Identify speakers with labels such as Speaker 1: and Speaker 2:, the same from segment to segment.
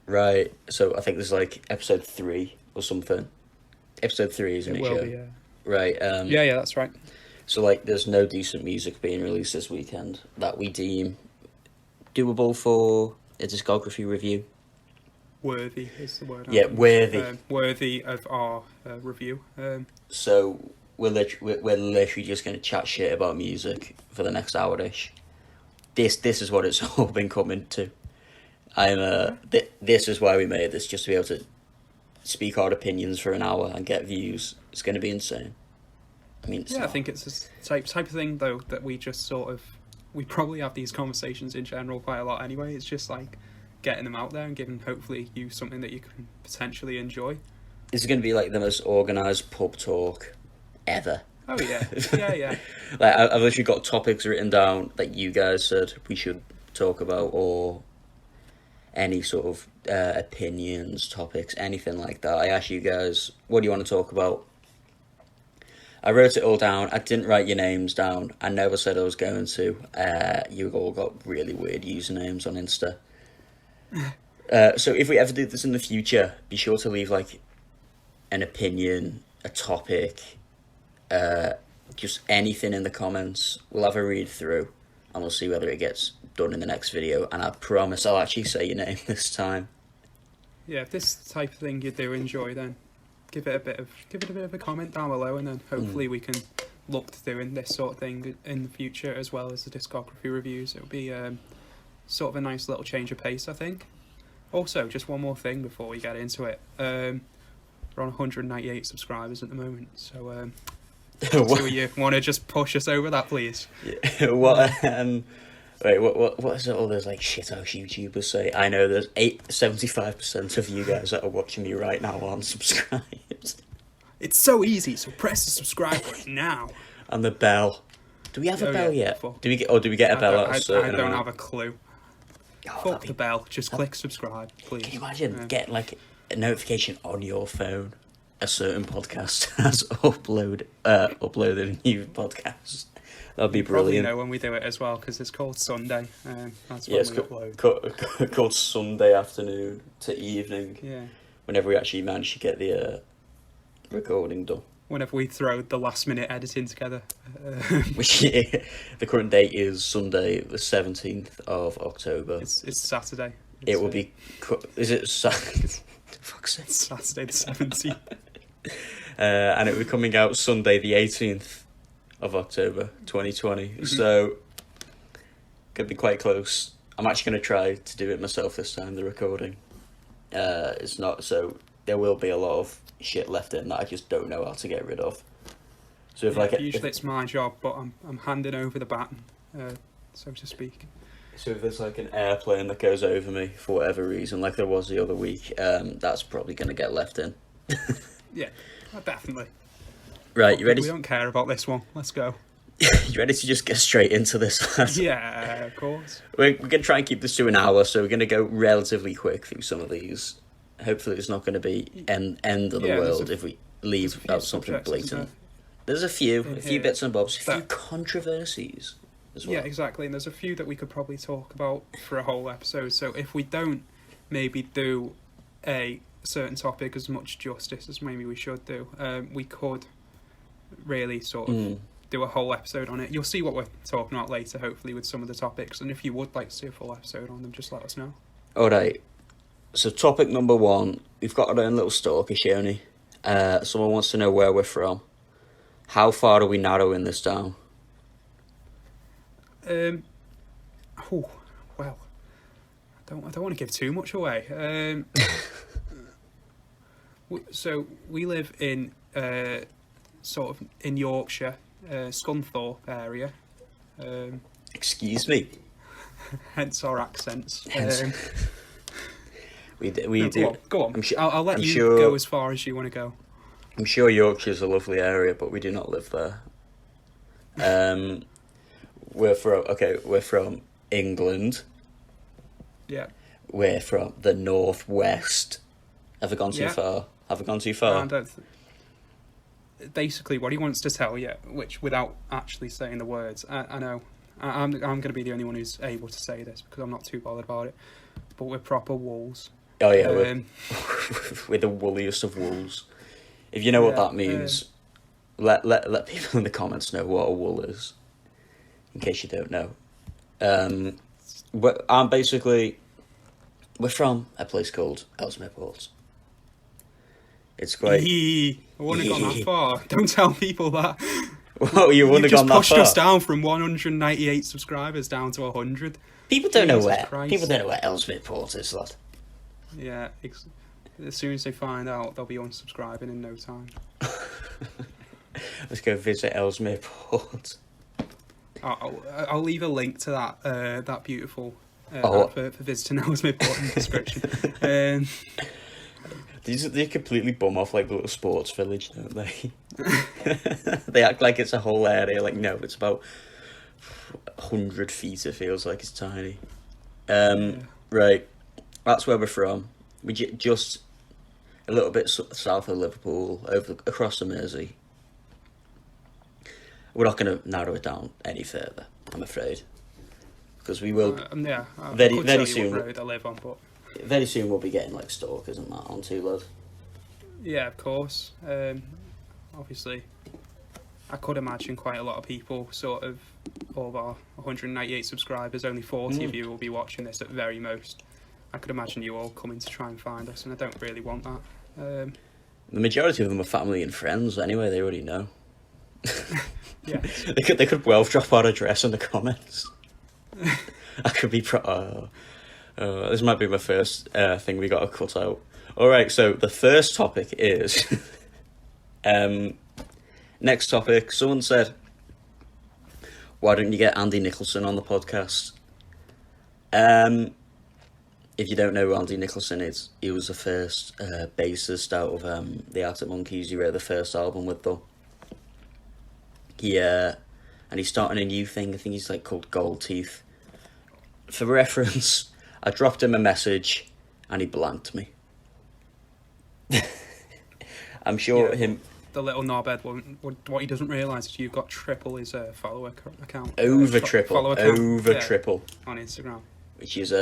Speaker 1: Right. So I think there's like episode 3 or something. Episode 3, isn't
Speaker 2: It
Speaker 1: it,
Speaker 2: will
Speaker 1: Joe?
Speaker 2: be.
Speaker 1: Right.
Speaker 2: Yeah, that's right.
Speaker 1: So like, there's no decent music being released this weekend that we deem doable for a discography review.
Speaker 2: Worthy is the word.
Speaker 1: Yeah, worthy.
Speaker 2: Worthy of our review.
Speaker 1: So we're literally just going to chat shit about music for the next hour-ish. This is what it's all been coming to. This is why we made this, just to be able to speak our opinions for an hour and get views. It's going to be insane. I mean,
Speaker 2: I think it's a type of thing though that we just sort of we probably have these conversations in general quite a lot anyway. It's just like getting them out there and giving hopefully you something that you can potentially enjoy.
Speaker 1: This is going to be like the most organised pub talk ever.
Speaker 2: Oh yeah, yeah.
Speaker 1: Like I've literally got topics written down that you guys said we should talk about, or any sort of opinions, topics, anything like that. I asked you guys, what do you want to talk about? I wrote it all down. I didn't write your names down. I never said I was going to. You all got really weird usernames on Insta. So if we ever do this in the future, be sure to leave like an opinion, a topic, just anything in the comments. We'll have a read through and we'll see whether it gets done in the next video. And I promise I'll actually say your name this time.
Speaker 2: Yeah, if this type of thing you do enjoy, then give it a bit of a comment down below, and then hopefully we can look to doing this sort of thing in the future as well as the discography reviews. It'll be sort of a nice little change of pace, I think. Also, just one more thing before we get into it. We're on 198 subscribers at the moment, so do you want to just push us over that, please?
Speaker 1: Yeah. What is it all those like shit-house YouTubers say? I know there's 75% of you guys that are watching me right now aren't subscribed.
Speaker 2: It's so easy, so press the subscribe button now.
Speaker 1: And the bell. Do we have a bell yet? Do we get a bell
Speaker 2: I don't have a clue. Fuck the bell, just click subscribe, please.
Speaker 1: Can you imagine getting like a notification on your phone? A certain podcast has uploaded a new podcast. That'd be brilliant.
Speaker 2: Probably know when we do it as well, because it's called Sunday. That's when we
Speaker 1: upload. Called Sunday afternoon to evening.
Speaker 2: Yeah.
Speaker 1: Whenever we actually manage to get the recording done.
Speaker 2: Whenever we throw the last minute editing together.
Speaker 1: The current date is Sunday, the 17th of October.
Speaker 2: It's Saturday.
Speaker 1: It will be. Is it Saturday? Fuck's sake.
Speaker 2: It's Saturday the 17th.
Speaker 1: And it will be coming out Sunday the 18th of October 2020. Mm-hmm. So, could be quite close. I'm actually going to try to do it myself this time, the recording. It's not, so there will be a lot of shit left in that I just don't know how to get rid of. So if
Speaker 2: usually it's my job, but I'm handing over the baton, so to speak.
Speaker 1: So if there's like an airplane that goes over me for whatever reason, like there was the other week, that's probably going to get left in.
Speaker 2: Yeah, definitely.
Speaker 1: Right, you ready?
Speaker 2: We don't care about this one. Let's go.
Speaker 1: You ready to just get straight into this?
Speaker 2: Yeah, of course.
Speaker 1: We're going to try and keep this to an hour, so we're going to go relatively quick through some of these. Hopefully it's not going to be end of the world if we leave out something blatant. There's a few bits and bobs, a few controversies as well.
Speaker 2: Yeah, exactly, and there's a few that we could probably talk about for a whole episode, so if we don't maybe do a certain topic as much justice as maybe we should do, we could really sort of do a whole episode on it. You'll see what we're talking about later, hopefully, with some of the topics, and if you would like to see a full episode on them, just let us know.
Speaker 1: Alright, so topic number 1, we've got our own little stalker, Shoni. Someone wants to know where we're from. How far are we narrowing this down?
Speaker 2: Well, I don't want to give too much away. So we live in sort of in Yorkshire, Scunthorpe area.
Speaker 1: Excuse me.
Speaker 2: Hence our accents.
Speaker 1: We do. Go on.
Speaker 2: I'll let you go as far as you want to go.
Speaker 1: I'm sure Yorkshire's a lovely area, but we do not live there. We're from England.
Speaker 2: Yeah.
Speaker 1: We're from the northwest. Have I gone too far?
Speaker 2: Basically, what he wants to tell you, which without actually saying the words, I know, I'm going to be the only one who's able to say this because I'm not too bothered about it. But we're proper wolves.
Speaker 1: Oh yeah,
Speaker 2: Um,
Speaker 1: we're the woolliest of wolves. If you know what
Speaker 2: yeah,
Speaker 1: that means, let people in the comments know what a wool is, in case you don't know. But we're from a place called Ellesmere Port. It's quite.
Speaker 2: I wouldn't have gone that far. Don't tell people that.
Speaker 1: Well, you wouldn't
Speaker 2: You've
Speaker 1: have
Speaker 2: just
Speaker 1: gone that
Speaker 2: pushed us
Speaker 1: far.
Speaker 2: down from 198 subscribers down to 100.
Speaker 1: People don't know
Speaker 2: Jesus
Speaker 1: where.
Speaker 2: Christ.
Speaker 1: People don't know where Ellesmere Port is, lad.
Speaker 2: Yeah, as soon as they find out, they'll be unsubscribing in no time.
Speaker 1: Let's go visit Ellesmere Port.
Speaker 2: I'll leave a link to that beautiful
Speaker 1: Oh.
Speaker 2: advert for visiting Ellesmere Port in the description. Um,
Speaker 1: They completely bum off like the little sports village, don't they? They act like it's a whole area. Like, no, it's about 100 feet. It feels like it's tiny. Right, that's where we're from. We just a little bit south of Liverpool, across the Mersey. We're not going to narrow it down any further, I'm afraid, because we will.
Speaker 2: yeah,
Speaker 1: very
Speaker 2: I could tell you
Speaker 1: soon.
Speaker 2: what road I live on, but
Speaker 1: Very soon we'll be getting like stalkers and that on too, lad.
Speaker 2: yeah, of course. Obviously, I could imagine quite a lot of people, sort of, all of our 198 subscribers, only 40 of you will be watching this at very most. I could imagine you all coming to try and find us, and I don't really want that.
Speaker 1: The majority of them are family and friends anyway. They already know.
Speaker 2: Yeah.
Speaker 1: They could well drop our address in the comments. I could be this might be my first thing we got to cut out. All right, so the first topic is next topic. Someone said, "Why don't you get Andy Nicholson on the podcast?" If you don't know who Andy Nicholson is, he was the first bassist out of the Arctic Monkeys. He wrote the first album with them. Yeah, and he's starting a new thing. I think he's like called Gold Teeth. For reference, I dropped him a message, and he blanked me. I'm sure him.
Speaker 2: The little knobhead, what he doesn't realise is you've got triple his follower account.
Speaker 1: Triple
Speaker 2: on Instagram.
Speaker 1: Which is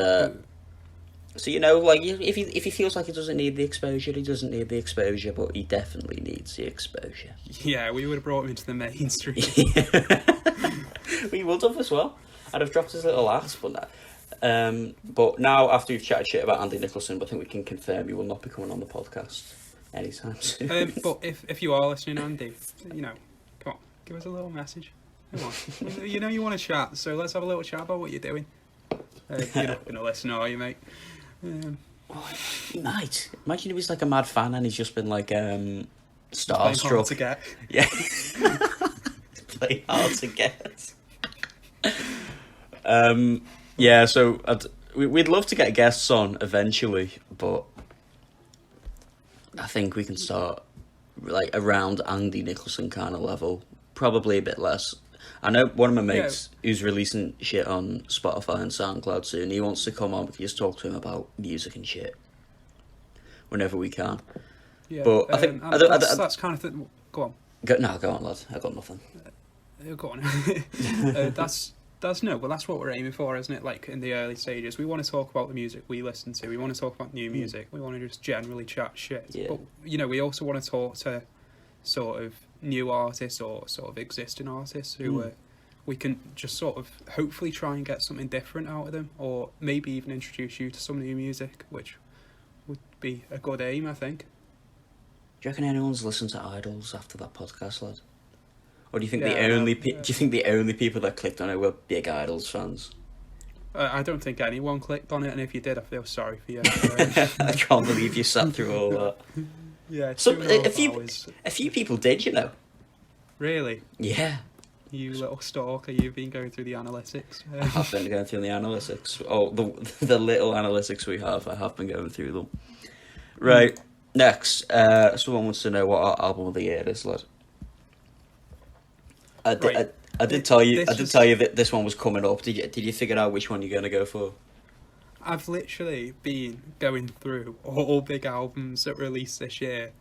Speaker 1: so like if he feels like he doesn't need the exposure, he doesn't need the exposure, but he definitely needs the exposure.
Speaker 2: Yeah, we would have brought him into the mainstream.
Speaker 1: We would have as well. I'd have dropped his little ass, but now after we've chatted shit about Andy Nicholson, I think we can confirm he will not be coming on the podcast anytime soon.
Speaker 2: But if you are listening, Andy, come on, give us a little message. Come on, you want to chat, so let's have a little chat about what you're doing. You're not going to listen, are you, mate?
Speaker 1: He might. Imagine if he's like a mad fan and he's just been like starstruck.
Speaker 2: Hard to get.
Speaker 1: Yeah. Play hard to get. Yeah, so we'd love to get guests on eventually, but I think we can start like around Andy Nicholson kind of level, probably a bit less. I know one of my mates who's releasing shit on Spotify and SoundCloud soon. He wants to come on. We can just talk to him about music and shit whenever we can.
Speaker 2: Yeah,
Speaker 1: but I think
Speaker 2: that's kind of thing. Go on.
Speaker 1: Go on, lad. I got nothing.
Speaker 2: Go on. That's what we're aiming for, isn't it? Like in the early stages, we want to talk about the music we listen to. We want to talk about new music. We want to just generally chat shit.
Speaker 1: Yeah.
Speaker 2: But we also want to talk to sort of new artists or sort of existing artists who we can just sort of hopefully try and get something different out of them, or maybe even introduce you to some new music, which would be a good aim, I think.
Speaker 1: Do you reckon anyone's listened to Idols after that podcast, lad? Or do you think do you think the only people that clicked on it were big Idols fans?
Speaker 2: I don't think anyone clicked on it, and if you did, I feel sorry for you.
Speaker 1: I can't believe you sat through all that.
Speaker 2: Yeah,
Speaker 1: a few people did, you know.
Speaker 2: Really?
Speaker 1: Yeah.
Speaker 2: You little stalker, you've been going through the analytics.
Speaker 1: I have been going through the analytics. Oh, the little analytics we have, I have been going through them. Right, next. Someone wants to know what our album of the year is, lad. I did tell you that this one was coming up. Did you figure out which one you're going to go for?
Speaker 2: I've literally been going through all big albums that released this year,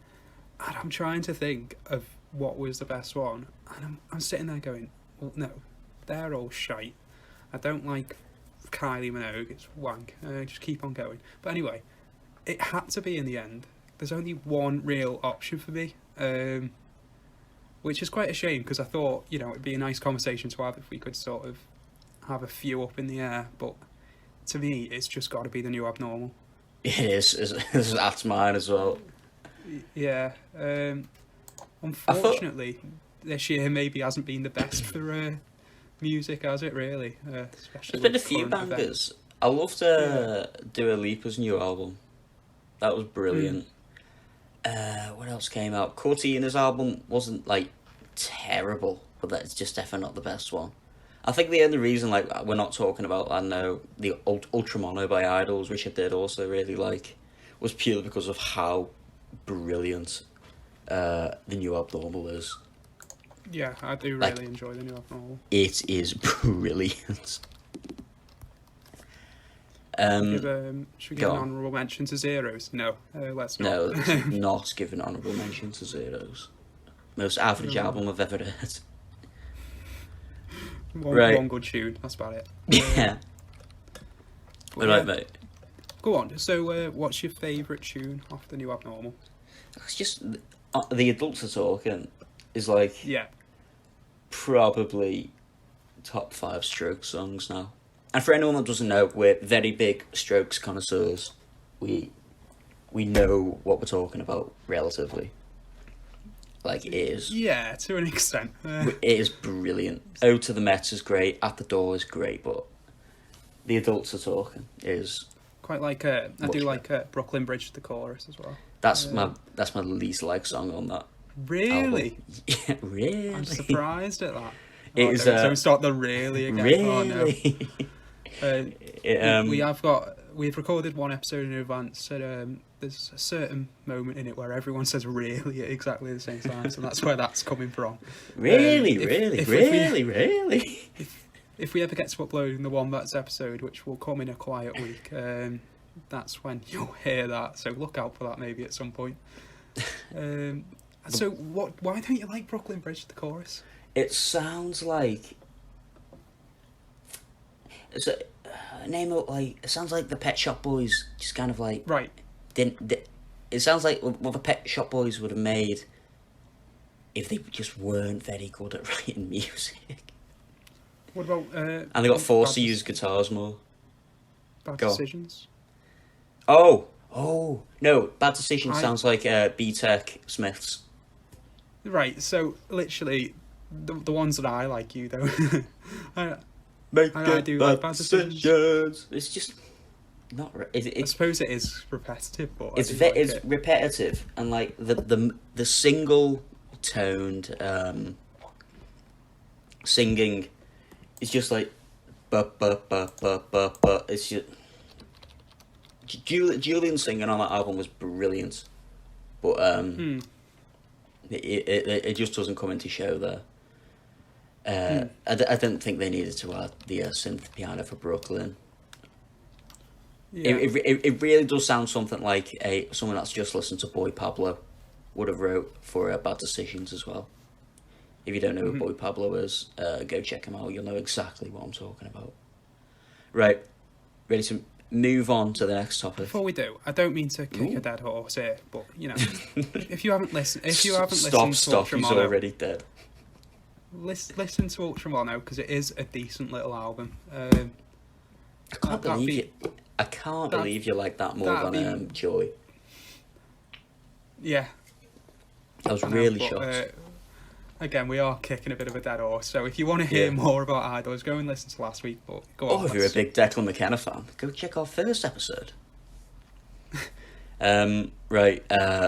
Speaker 2: and I'm trying to think of what was the best one, and I'm sitting there going, well, no, they're all shite. I don't like Kylie Minogue, it's wank. Just keep on going. But anyway, it had to be in the end. There's only one real option for me, which is quite a shame because I thought, it'd be a nice conversation to have if we could sort of have a few up in the air. But to me, it's just got to be the new abnormal.
Speaker 1: It is. That's mine as well.
Speaker 2: Yeah. Unfortunately, this year maybe hasn't been the best for music, has it? Really, especially.
Speaker 1: There's been a few bangers. Events. I loved Dua Lipa's new album. That was brilliant. What else came out? Cortina's album wasn't like terrible, but that's just definitely not the best one. I think the only reason we're not talking about, I know, the Ultramono by Idols, which I did also really like, was purely because of how brilliant the new Abnormal is.
Speaker 2: Yeah, I do really enjoy the new Abnormal.
Speaker 1: It is brilliant.
Speaker 2: Should we give an honourable mention to Zeros? No, let's not.
Speaker 1: No, let's not give an honourable mention to Zeros. Most average album I've ever heard.
Speaker 2: One good tune, that's about it.
Speaker 1: Yeah. Alright, mate.
Speaker 2: Go on, so what's your favourite tune off the new Abnormal?
Speaker 1: It's just, The Adults Are Talking is probably top 5 Strokes songs now. And for anyone that doesn't know, we're very big Strokes connoisseurs. We know what we're talking about, relatively. It is.
Speaker 2: Yeah, to an extent.
Speaker 1: It is brilliant. Ode to the Mets is great. At the Door is great, but The Adults Are Talking is
Speaker 2: quite I do like Brooklyn Bridge, the chorus as well.
Speaker 1: That's my least liked song on that.
Speaker 2: Really?
Speaker 1: Yeah, really.
Speaker 2: I'm surprised at that.
Speaker 1: Don't
Speaker 2: start the really again.
Speaker 1: Really?
Speaker 2: Oh, no. We've recorded one episode in advance, and there's a certain moment in it where everyone says really at exactly the same time, so that's where that's coming from.
Speaker 1: Really?
Speaker 2: If we ever get to uploading the Wombats episode, which will come in a quiet week, that's when you'll hear that, so look out for that maybe at some point. So why don't you like Brooklyn Bridge, the chorus?
Speaker 1: It sounds like it sounds like the Pet Shop Boys just kind of
Speaker 2: right.
Speaker 1: It sounds like what the Pet Shop Boys would have made if they just weren't very good at writing music.
Speaker 2: What about
Speaker 1: and they got forced to use guitars more.
Speaker 2: Bad Decisions.
Speaker 1: Oh no! Bad Decisions sounds like B-Tech Smiths.
Speaker 2: Right. So literally, the ones that I like, you though. I do like Bad Decisions.
Speaker 1: It's just not.
Speaker 2: I suppose it is repetitive, but
Speaker 1: it's repetitive, and the single toned singing is just but. It's just Julian singing on that album was brilliant, but it just doesn't come into show there. I didn't think they needed to add the synth piano for Brooklyn.
Speaker 2: Yeah.
Speaker 1: It really does sound something like someone that's just listened to Boy Pablo would have wrote for Bad Decisions as well. If you don't know who Boy Pablo is, go check him out. You'll know exactly what I'm talking about. Right, ready to move on to the next topic.
Speaker 2: Before we do, I don't mean to kick a dead horse here, but if you haven't listened, to
Speaker 1: Ultramono, he's already dead.
Speaker 2: Listen to Ultramono because it is a decent little album.
Speaker 1: I can't believe you like that more than Joy.
Speaker 2: Yeah,
Speaker 1: I was really shocked.
Speaker 2: Again, we are kicking a bit of a dead horse, so if you want to hear more about Idols, go and listen to last week. But go on.
Speaker 1: If you're a big Declan McKenna fan, go check our first episode. Right.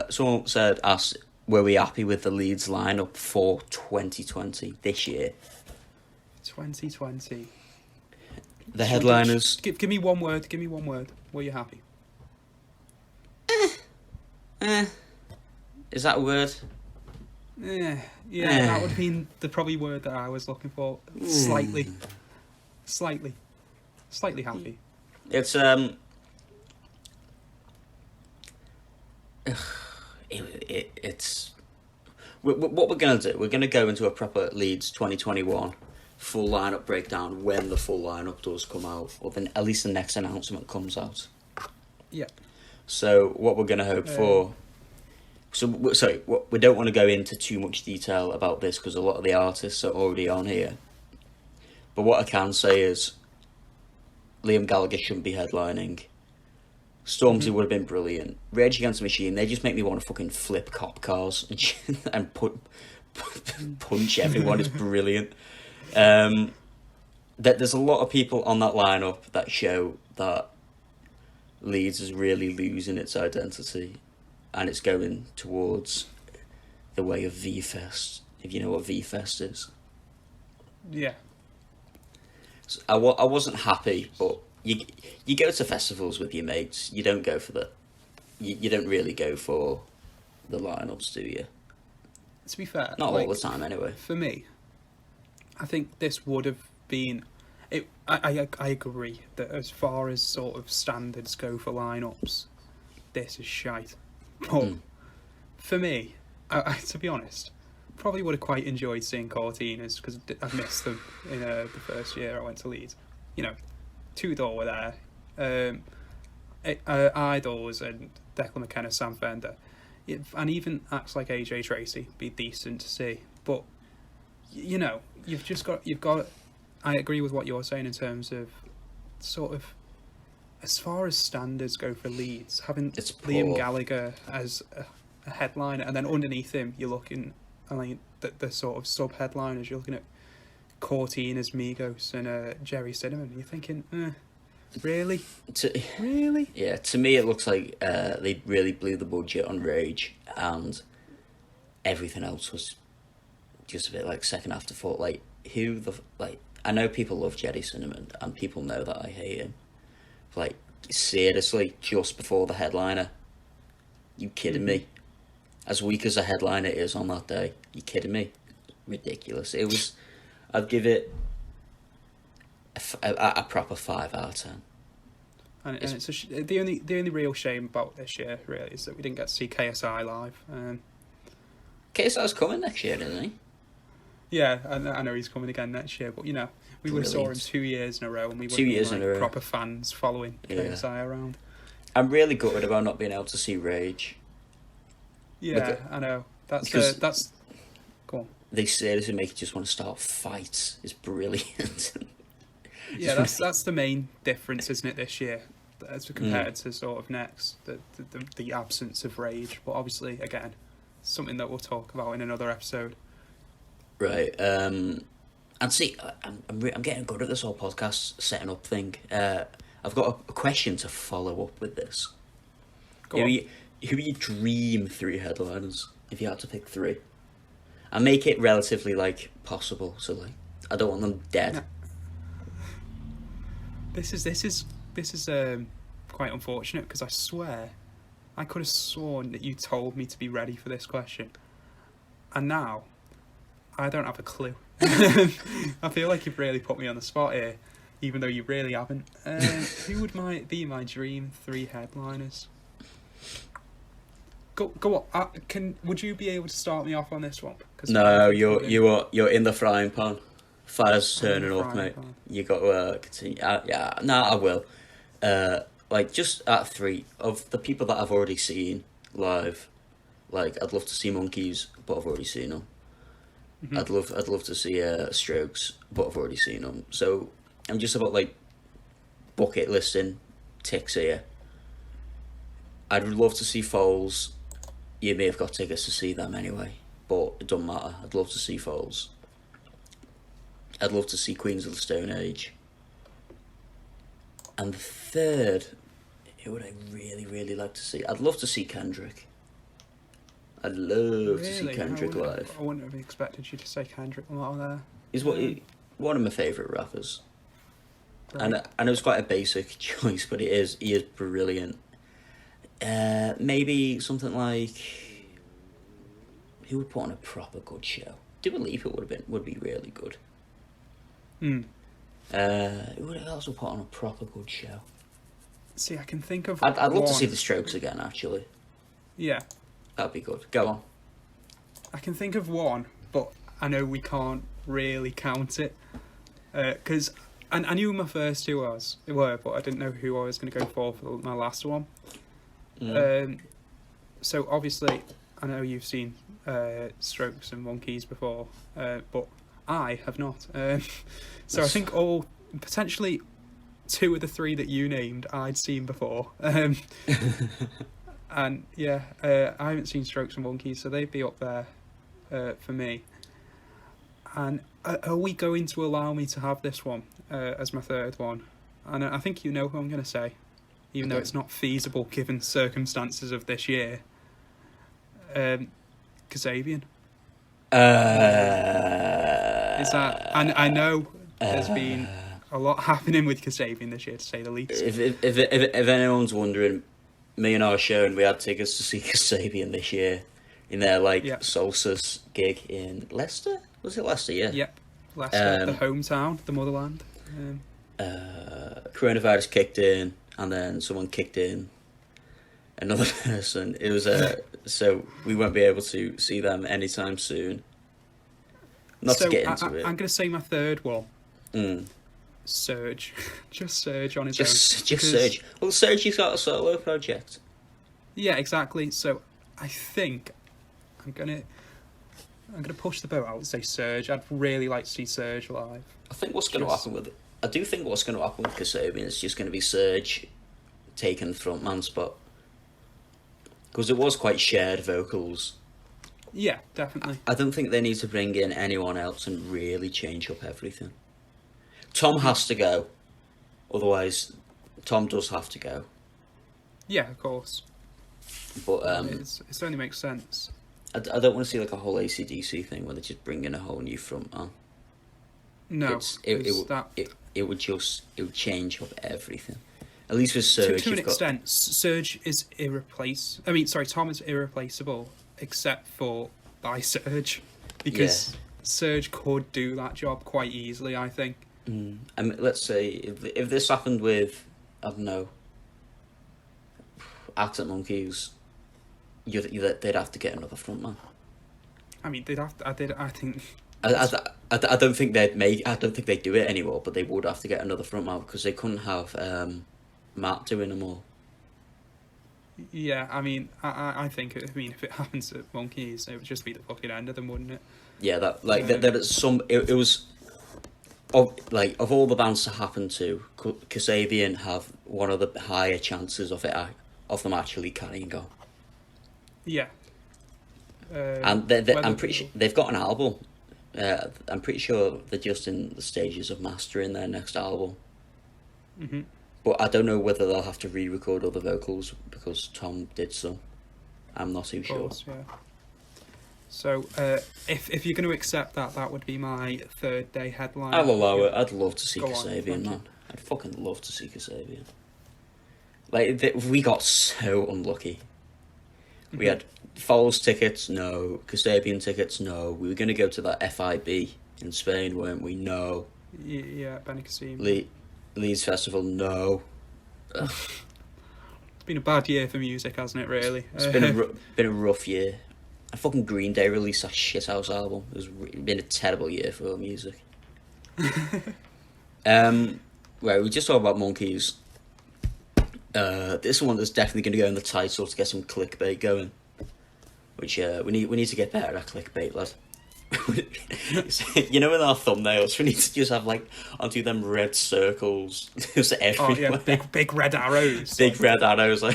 Speaker 1: Someone asked, were we happy with the Leeds lineup for 2020 this year?
Speaker 2: 2020.
Speaker 1: The headliners.
Speaker 2: Give me one word. Give me one word. Were you happy?
Speaker 1: Is that a word?
Speaker 2: Yeah, that would have been the probably word that I was looking for. Slightly happy.
Speaker 1: It's it's what we're gonna do. We're gonna go into a proper Leeds 2021 full lineup breakdown when the full lineup does come out, or then at least the next announcement comes out.
Speaker 2: Yeah.
Speaker 1: So what we're going to hope for... Sorry, we don't want to go into too much detail about this because a lot of the artists are already on here. But what I can say is Liam Gallagher shouldn't be headlining. Stormzy would have been brilliant. Rage Against the Machine, they just make me want to fucking flip cop cars and punch everyone. It's brilliant. There's a lot of people on that lineup that show that Leeds is really losing its identity. And it's going towards the way of V-Fest, if you know what V-Fest is.
Speaker 2: Yeah.
Speaker 1: So I wasn't happy, but you go to festivals with your mates. You don't go for you don't really go for the lineups, do you?
Speaker 2: To be fair,
Speaker 1: not all the time anyway.
Speaker 2: For me, I think this would have been. I agree that as far as sort of standards go for lineups, this is shite. But for me, I, to be honest, probably would have quite enjoyed seeing Cortinas because I missed them in the first year I went to Leeds. You know, Two Door were there, Idols and Declan McKenna, Sam Fender, and even acts like AJ Tracy be decent to see. But you know, you've got. I agree with what you're saying in terms of sort of. As far as standards go for Leeds, having Liam Gallagher as a headliner, and then underneath him, you're looking, the sort of sub-headliners, you're looking at Cortinas, Migos, and Jerry Cinnamon. You're thinking, really? Really?
Speaker 1: Yeah, to me it looks like they really blew the budget on Rage, and everything else was just a bit like second afterthought. Like, I know people love Jerry Cinnamon, and people know that I hate him. Like, seriously, just before the headliner? You kidding me? As weak as a headliner is on that day, you kidding me? Ridiculous. It was... I'd give it a proper 5 out of 10.
Speaker 2: And it's the only real shame about this year, really, is that we didn't get to see KSI live.
Speaker 1: KSI's coming next year, isn't he?
Speaker 2: Yeah, I know he's coming again next year, but, you know, we would have saw him 2 years in a row, and we would have been proper fans following KSI around.
Speaker 1: I'm really gutted about not being able to see Rage.
Speaker 2: Yeah, I know. That's go on.
Speaker 1: They seriously make you just want to start fights. It's brilliant.
Speaker 2: Yeah, that's the main difference, isn't it, this year, as compared to sort of next, the absence of Rage. But obviously, again, something that we'll talk about in another episode.
Speaker 1: Right. And see, I'm getting good at this whole podcast setting up thing. I've got a question to follow up with this. Who are your dream 3 headliners if you had to pick 3? And make it relatively possible. So I don't want them dead.
Speaker 2: No. This is quite unfortunate because I swear I could have sworn that you told me to be ready for this question, and now I don't have a clue. I feel like you've really put me on the spot here, even though you really haven't. Who would be my dream 3 headliners? Go on. Would you be able to start me off on this one?
Speaker 1: No, you're in the frying pan. Fire's turning up, mate. You got to continue. I will. Just at 3 of the people that I've already seen live. I'd love to see Monkeys, but I've already seen them. Mm-hmm. I'd love to see Strokes, but I've already seen them. So I'm just about bucket listing ticks here. I'd love to see Foals. You may have got tickets to see them anyway, but it doesn't matter. I'd love to see Foals. I'd love to see Queens of the Stone Age. And the 3rd, who would I really, really like to see? I'd love to see Kendrick. I'd love to see Kendrick live.
Speaker 2: I wouldn't have expected you to say Kendrick a lot there.
Speaker 1: He's one of my favourite rappers.
Speaker 2: Right.
Speaker 1: And it was quite a basic choice, but he is brilliant. Maybe something like... Who would put on a proper good show? Dua Lipa would be really good. Who would also put on a proper good show?
Speaker 2: See, I can think of...
Speaker 1: I'd love to see the Strokes again, actually.
Speaker 2: Yeah.
Speaker 1: That'd be good. Go on.
Speaker 2: I can think of one, but I know we can't really count it. Because I knew my first 2 were, but I didn't know who I was going to go for my last one. So obviously, I know you've seen Strokes and Monkeys before, but I have not. So I think all potentially two of the three that you named I'd seen before. And yeah, I haven't seen Strokes and Monkeys, so they'd be up there for me. And are we going to allow me to have this one as my third one? And I think you know who I'm going to say, even though it's not feasible given circumstances of this year. Kasabian. Is that? And I know there's been a lot happening with Kasabian this year, to say the least.
Speaker 1: If anyone's wondering, me and our Sharon, we had tickets to see Kasabian this year in their Solstice gig in Leicester. Was it Leicester? Yeah.
Speaker 2: Yep. Leicester, the hometown, the motherland.
Speaker 1: Coronavirus kicked in, and then someone kicked in another person. It was so we won't be able to see them anytime soon. Not to get into it.
Speaker 2: I'm going to say my third one. Surge. Just Surge on his own.
Speaker 1: Just Surge. Well, Surge's got a solo project.
Speaker 2: Yeah, exactly. So I think I'm gonna push the boat out and say Surge. I'd really like to see Surge live.
Speaker 1: I think what's going to happen with it. I do think what's going to happen with Kasabian is just going to be Surge taking frontman spot, because it was quite shared vocals.
Speaker 2: Yeah, definitely.
Speaker 1: I don't think they need to bring in anyone else and really change up everything. Tom has to go, otherwise Tom does have to go.
Speaker 2: Yeah, of course.
Speaker 1: But
Speaker 2: it certainly makes sense.
Speaker 1: I don't want to see like a whole AC/DC thing where they just bring in a whole new frontman.
Speaker 2: No,
Speaker 1: it would change up everything. At least with Surge,
Speaker 2: to an extent, Surge is irreplaceable. I mean, sorry, Tom is irreplaceable, except for by Surge, because Surge could do that job quite easily, I think.
Speaker 1: I mean, let's say if this happened with, I don't know, Arctic Monkeys, they'd have to get another frontman.
Speaker 2: I mean, they'd have to. I think.
Speaker 1: I don't think they'd make. I don't think they'd do it anymore. But they would have to get another frontman because they couldn't have Matt doing them all.
Speaker 2: Yeah, I mean, I think. I mean, if it happens at Monkeys, it would just be the fucking end of them, wouldn't it?
Speaker 1: Yeah, it was. Of all the bands to happen to, Kasabian have one of the higher chances of them actually carrying on.
Speaker 2: Yeah.
Speaker 1: And I'm pretty sure they've got an album. I'm pretty sure they're just in the stages of mastering their next album.
Speaker 2: Mm-hmm.
Speaker 1: But I don't know whether they'll have to re-record all the vocals because Tom did some. I'm not too sure.
Speaker 2: Yeah. So, if you're going to accept that, that would be my third day headline.
Speaker 1: I'll allow it. I'd love to see Kasabian, man. I'd fucking love to see Kasabian. We got so unlucky. We had Foles tickets, no. Kasabian tickets, no. We were going to go to that FIB in Spain, weren't we? No.
Speaker 2: Yeah, Benicassim.
Speaker 1: Leeds Festival, no.
Speaker 2: It's been a bad year for music, hasn't it, really?
Speaker 1: It's been a rough year. A fucking Green Day released that shithouse album. It's been a terrible year for music. Right, we just talked about Monkeys. This one is definitely going to go in the title to get some clickbait going. Which we need to get better at clickbait, lad. You know, in our thumbnails, we need to just have onto them red circles just everywhere.
Speaker 2: Oh yeah, big red arrows.
Speaker 1: Big red arrows, and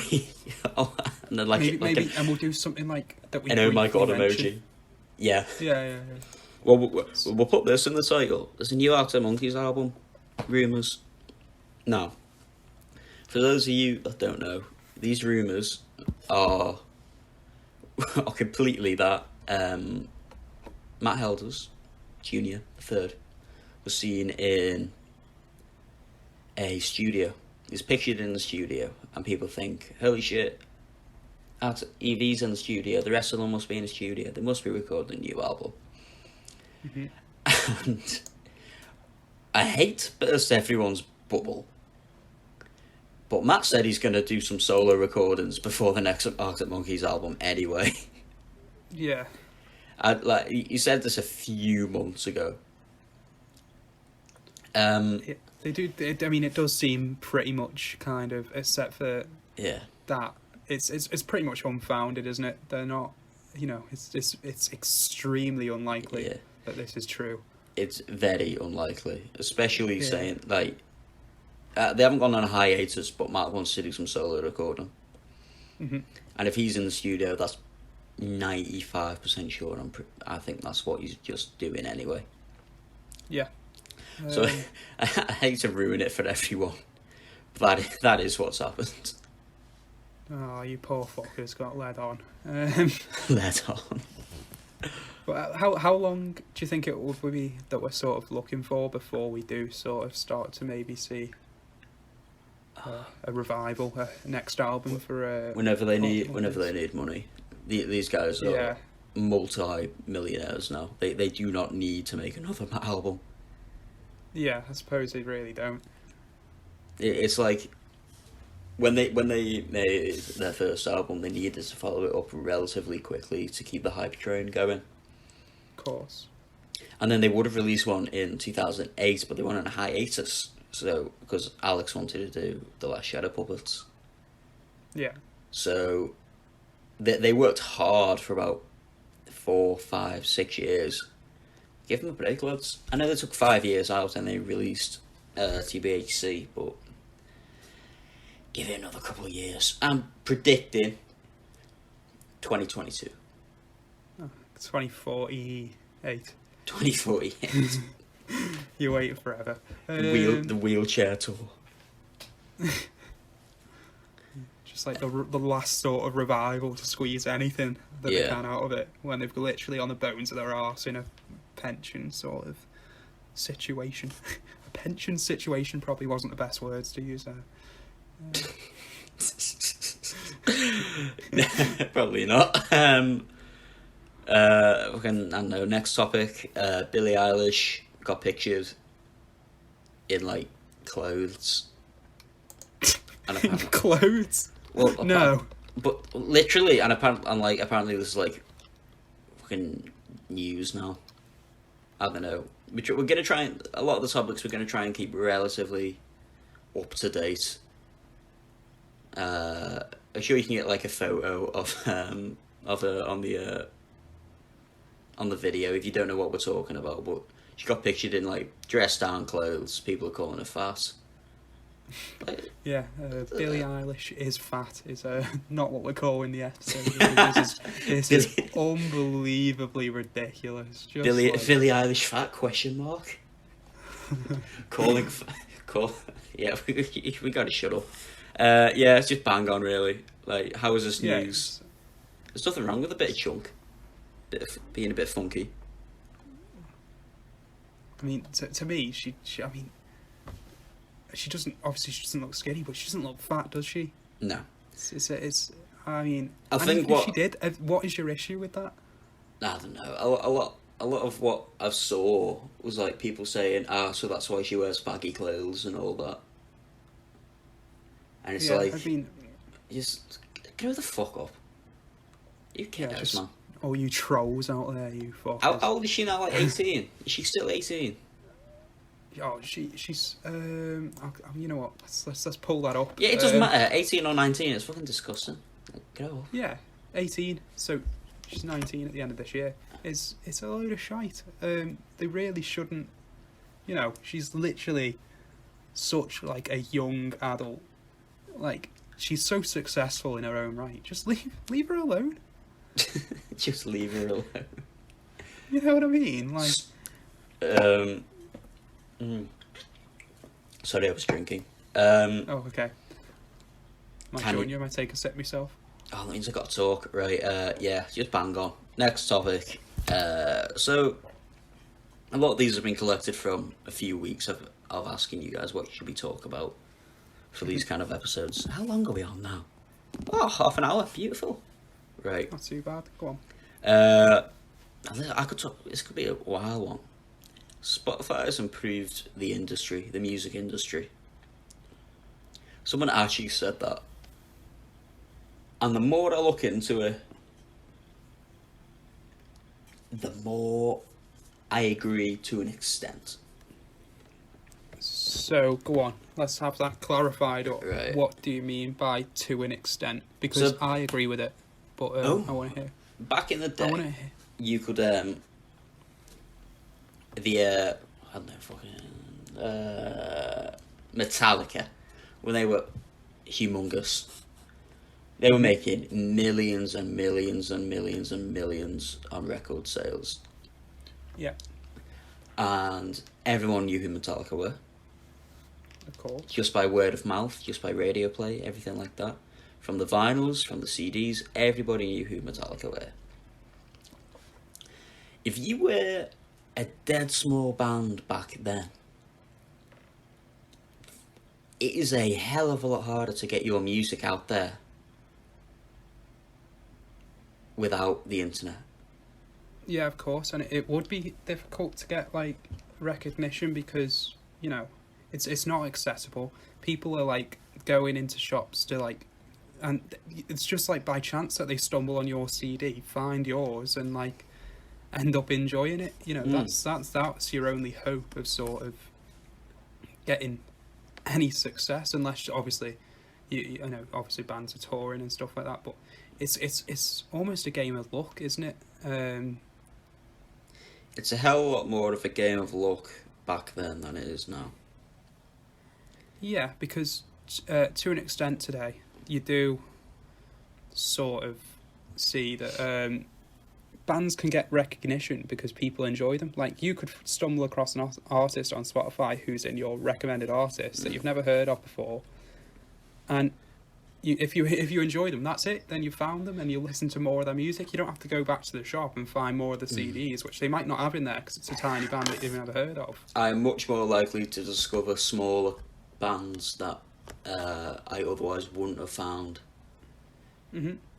Speaker 1: then
Speaker 2: maybe, and we'll do something like that. We
Speaker 1: an oh my god emoji. Yeah.
Speaker 2: Yeah.
Speaker 1: Well, we'll put this in the title. There's a new Arctic Monkeys album. Rumours. Now, for those of you that don't know, these rumours are completely that. Matt Helders, Jr., the third, was seen in a studio. He's pictured in the studio, and people think, holy shit, EV's in the studio, the rest of them must be in the studio, they must be recording a new album. Mm-hmm. And I hate to burst everyone's bubble, but Matt said he's going to do some solo recordings before the next Arctic Monkeys album anyway.
Speaker 2: Yeah.
Speaker 1: You said this a few months ago.
Speaker 2: They do. I mean, it does seem pretty much kind of, except for that it's pretty much unfounded, isn't it? They're not, it's extremely unlikely
Speaker 1: Yeah.
Speaker 2: that this is true.
Speaker 1: It's very unlikely, especially
Speaker 2: Yeah.
Speaker 1: saying like they haven't gone on a hiatus, but Matt wants to do some solo recording,
Speaker 2: Hmm.
Speaker 1: and if he's in the studio, that's 95% sure. I think that's what he's just doing anyway.
Speaker 2: Yeah.
Speaker 1: So I hate to ruin it for everyone, but that is what's happened.
Speaker 2: Oh, you poor fuckers got led on.
Speaker 1: Let on.
Speaker 2: But how long do you think it would be that we're sort of looking for before we do sort of start to maybe see a revival, a next album for
Speaker 1: Whenever they need money, these guys are
Speaker 2: Yeah.
Speaker 1: multi-millionaires now. They do not need to make another album.
Speaker 2: Yeah, I suppose they really don't.
Speaker 1: It's like when they made their first album, they needed to follow it up relatively quickly to keep the hype train going.
Speaker 2: Of course.
Speaker 1: And then they would have released one in 2008, but they went on a hiatus. So because Alex wanted to do The Last Shadow Puppets.
Speaker 2: Yeah.
Speaker 1: So they worked hard for about 4, 5, 6 years. Give them a break, lads. I know they took 5 years out and they released TBHC, but give it another couple of years. I'm predicting 2022.
Speaker 2: 2048.
Speaker 1: 2048.
Speaker 2: You wait forever.
Speaker 1: The wheelchair tour.
Speaker 2: Just like the last sort of revival to squeeze anything that they can out of it when they've literally on the bones of their arse in a pension sort of situation. A pension situation probably wasn't the best words to use there.
Speaker 1: Probably not. I don't know. Next topic. Billie Eilish got pictured in like clothes. And
Speaker 2: Clothes?
Speaker 1: Well,
Speaker 2: No.
Speaker 1: But literally, and apparently this is like fucking news now. I don't know. We're gonna try and a lot of the topics we're gonna try and keep relatively up to date. I'm sure you can get like a photo of her on the video if you don't know what we're talking about. But she got pictured in like dressed down clothes. People are calling her fat. Like,
Speaker 2: Yeah, Billie Eilish is fat is not what we're calling the episode. This is unbelievably ridiculous. Just
Speaker 1: Billie
Speaker 2: like...
Speaker 1: Billie Eilish fat ? Call. Yeah, we gotta shut up. Yeah, it's just bang on really. Like, how is this news? There's nothing wrong with a bit of chunk, being a bit funky.
Speaker 2: I mean, to me, she she doesn't look skinny, but she doesn't look fat, does she?
Speaker 1: No.
Speaker 2: I mean,
Speaker 1: I think
Speaker 2: if she did, what is your issue with that?
Speaker 1: I don't know. A lot of what I saw was like people saying, so that's why she wears baggy clothes and all that. And it's like, I mean, just grow the fuck up. You cares, man.
Speaker 2: Oh, you trolls out there, you fuckers.
Speaker 1: How old is she now? Like 18? Is she still 18?
Speaker 2: Oh, she's you know what? Let's pull that up.
Speaker 1: Yeah, it doesn't matter. 18 or 19, it's fucking disgusting. Like, grow up.
Speaker 2: Yeah, 18. So she's 19 at the end of this year. It's a load of shite. They really shouldn't. You know, she's literally such like a young adult. Like, she's so successful in her own right. Just leave her alone.
Speaker 1: Just leave her alone.
Speaker 2: You know what I mean? Like,
Speaker 1: Sorry, I was drinking.
Speaker 2: Oh, okay. Am I showing you? I might take a sip myself.
Speaker 1: Oh, that means I got to talk. Right, yeah, just bang on. Next topic. So, a lot of these have been collected from a few weeks of asking you guys what should we talk about for these kind of episodes. How long are we on now? Oh, half an hour. Beautiful. Right.
Speaker 2: Not too bad. Go on.
Speaker 1: I could talk. This could be a wild one. Spotify has improved the industry, the music industry. Someone actually said that. And the more I look into it, the more I agree to an extent.
Speaker 2: So, go on. Let's have that clarified. Or
Speaker 1: Right.
Speaker 2: what do you mean by to an extent? Because
Speaker 1: So-
Speaker 2: I agree with it, but
Speaker 1: Oh.
Speaker 2: I want to hear.
Speaker 1: Back in the
Speaker 2: I want
Speaker 1: day,
Speaker 2: to hear.
Speaker 1: you could I don't know, fucking Metallica, when they were humongous, they were making millions and millions and millions and millions on record sales.
Speaker 2: Yeah,
Speaker 1: And everyone knew who Metallica were,
Speaker 2: of course.
Speaker 1: just by word of mouth, just by radio play, everything like that. From the vinyls, from the CDs, everybody knew who Metallica were. If you were a dead small band back then, it is a hell of a lot harder to get your music out there without the internet.
Speaker 2: Yeah, of course, and it would be difficult to get like recognition because it's not accessible. People are like going into shops to like, and it's just like by chance that they stumble on your CD, find yours, and like end up enjoying it. That's your only hope of sort of getting any success, unless obviously you know obviously bands are touring and stuff like that. But it's almost a game of luck, isn't it?
Speaker 1: It's a hell of a lot more of a game of luck back then than it is now.
Speaker 2: Yeah, because to an extent today, you do sort of see that bands can get recognition because people enjoy them. Like, you could stumble across an artist on Spotify who's in your recommended artist that you've never heard of before, and if you enjoy them, that's it. Then you found them and you listen to more of their music. You don't have to go back to the shop and find more of the CDs, which they might not have in there because it's a tiny band that you've never heard of.
Speaker 1: I'm much more likely to discover smaller bands that I otherwise wouldn't have found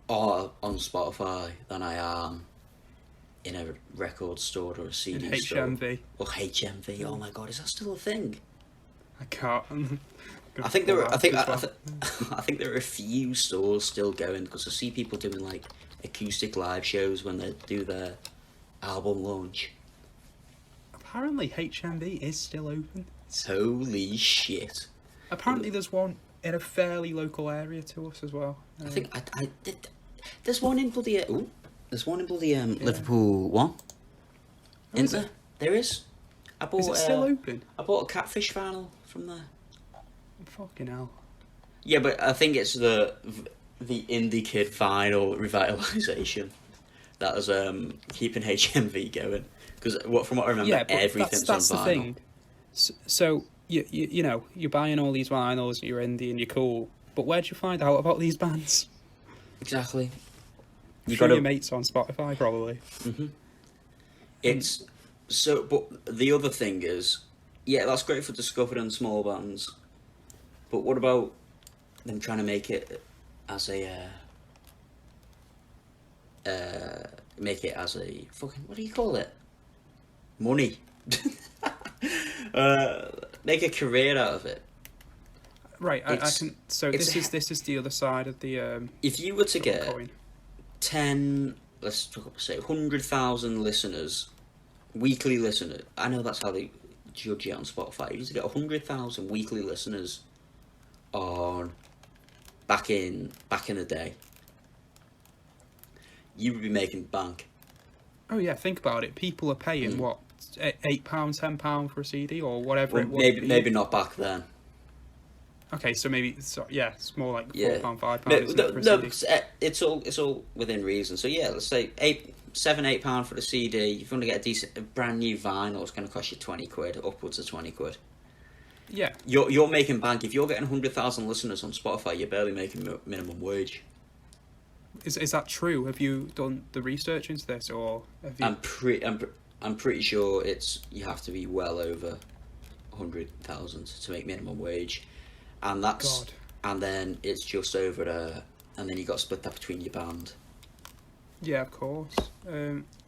Speaker 1: or on Spotify than I am in a record store or a CD
Speaker 2: In
Speaker 1: store.
Speaker 2: HMV.
Speaker 1: Or HMV. Oh my god, is that still a thing?
Speaker 2: I can't.
Speaker 1: I think there are. I think there are a few stores still going because I see people doing like acoustic live shows when they do their album launch.
Speaker 2: Apparently, HMV is still open.
Speaker 1: Holy shit!
Speaker 2: Apparently, there's one in a fairly local area to us as well.
Speaker 1: I think I did. There's one in bloody. There's one in bloody Liverpool one.
Speaker 2: Oh, is
Speaker 1: there?
Speaker 2: it?
Speaker 1: There is. I bought.
Speaker 2: Is it still open?
Speaker 1: I bought a Catfish vinyl from there.
Speaker 2: Fucking hell.
Speaker 1: Yeah, but I think it's the Indie Kid vinyl revitalisation that is keeping HMV going. Because from what I remember, everything's
Speaker 2: that's
Speaker 1: on
Speaker 2: the
Speaker 1: vinyl.
Speaker 2: thing. So you know, you're buying all these vinyls, you're indie and you're cool, but where'd you find out about these bands?
Speaker 1: Exactly.
Speaker 2: Through your mates on Spotify, probably.
Speaker 1: Mm-hmm. It's so, but the other thing is, yeah, that's great for discovering small bands, but what about them trying to make it as a fucking, what do you call it? Money. Make a career out of it.
Speaker 2: Right, I can. So this is the other side of the.
Speaker 1: If you were to get
Speaker 2: coin.
Speaker 1: 10, let's talk about, say 100,000 listeners, weekly listeners. I know that's how they judge it on Spotify. You used to get 100,000 weekly listeners on back in the day. You would be making bank.
Speaker 2: Oh yeah, think about it. People are paying what, £8, £10 for a CD or whatever it was.
Speaker 1: Maybe not back then.
Speaker 2: Okay, so maybe it's more like £4, £5.
Speaker 1: It's all within reason. So yeah, let's say £8 for the CD. If you want to get a brand new vinyl, it's going to cost you £20, upwards of £20.
Speaker 2: Yeah,
Speaker 1: you're making bank. If you're getting 100,000 listeners on Spotify, you're barely making minimum wage.
Speaker 2: Is that true? Have you done the research into this, or have you?
Speaker 1: I'm pretty sure you have to be well over 100,000 to make minimum wage. And that's
Speaker 2: God.
Speaker 1: And then it's just over and then you got to split that between your band.
Speaker 2: Yeah, of course.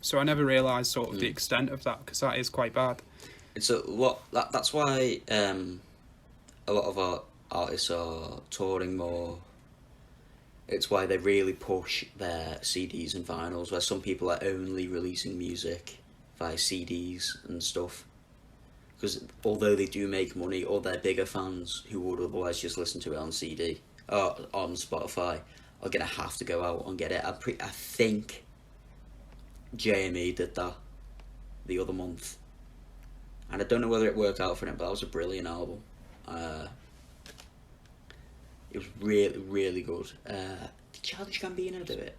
Speaker 2: So I never realised sort of the extent of that, because that is quite bad.
Speaker 1: It's a lot. That's why a lot of our artists are touring more. It's why they really push their CDs and vinyls, where some people are only releasing music via CDs and stuff. because although they do make money, all their bigger fans who would otherwise just listen to it on CD or on Spotify are gonna have to go out and get it. I think JME did that the other month, and I don't know whether it worked out for him, but that was a brilliant album. It was really, really good. Did Childish Gambino do it?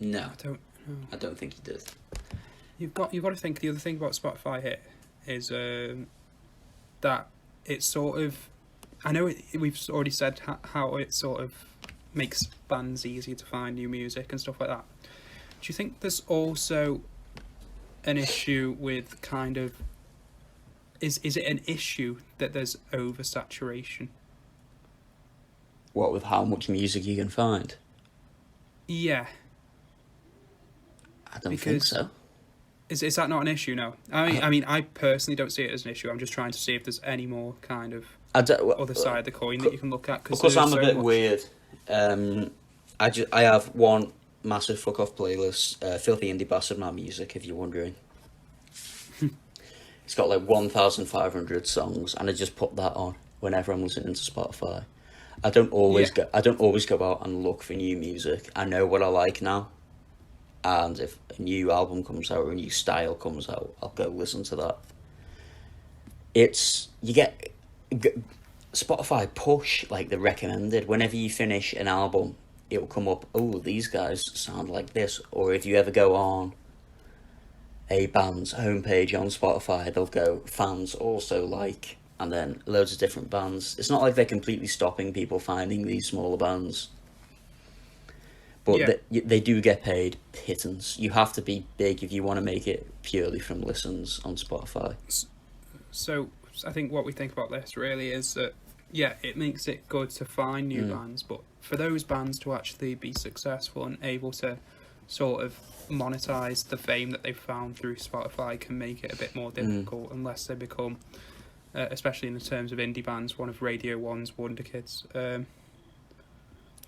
Speaker 1: No,
Speaker 2: I don't know.
Speaker 1: I don't think he did.
Speaker 2: You've got to think, the other thing about Spotify here is that it's sort of, I know we've already said how it sort of makes bands easier to find new music and stuff like that. Do you think there's also an issue with kind of, is it an issue that there's oversaturation?
Speaker 1: What, with how much music you can find?
Speaker 2: Yeah.
Speaker 1: I don't think so.
Speaker 2: Is that not an issue? No. I mean, I personally don't see it as an issue. I'm just trying to see if there's any more kind of other side of the coin that you can look at.
Speaker 1: Because I'm a bit weird. I have one massive fuck off playlist, Filthy Indie Bastard Man Music, if you're wondering. It's got like 1,500 songs, and I just put that on whenever I'm listening to Spotify. I don't always go out and look for new music. I know what I like now, and if a new album comes out or a new style comes out, I'll go listen to that. You get Spotify push like the recommended. Whenever you finish an album, it'll come up, oh, these guys sound like this. Or if you ever go on a band's homepage on Spotify, they'll go, fans also like, and then loads of different bands. It's not like they're completely stopping people finding these smaller bands. But they do get paid pittance. You have to be big if you want to make it purely from listens on Spotify.
Speaker 2: So I think what we think about this really is that, it makes it good to find new bands, but for those bands to actually be successful and able to sort of monetize the fame that they've found through Spotify can make it a bit more difficult unless they become, especially in the terms of indie bands, one of Radio 1's Wonder Kids,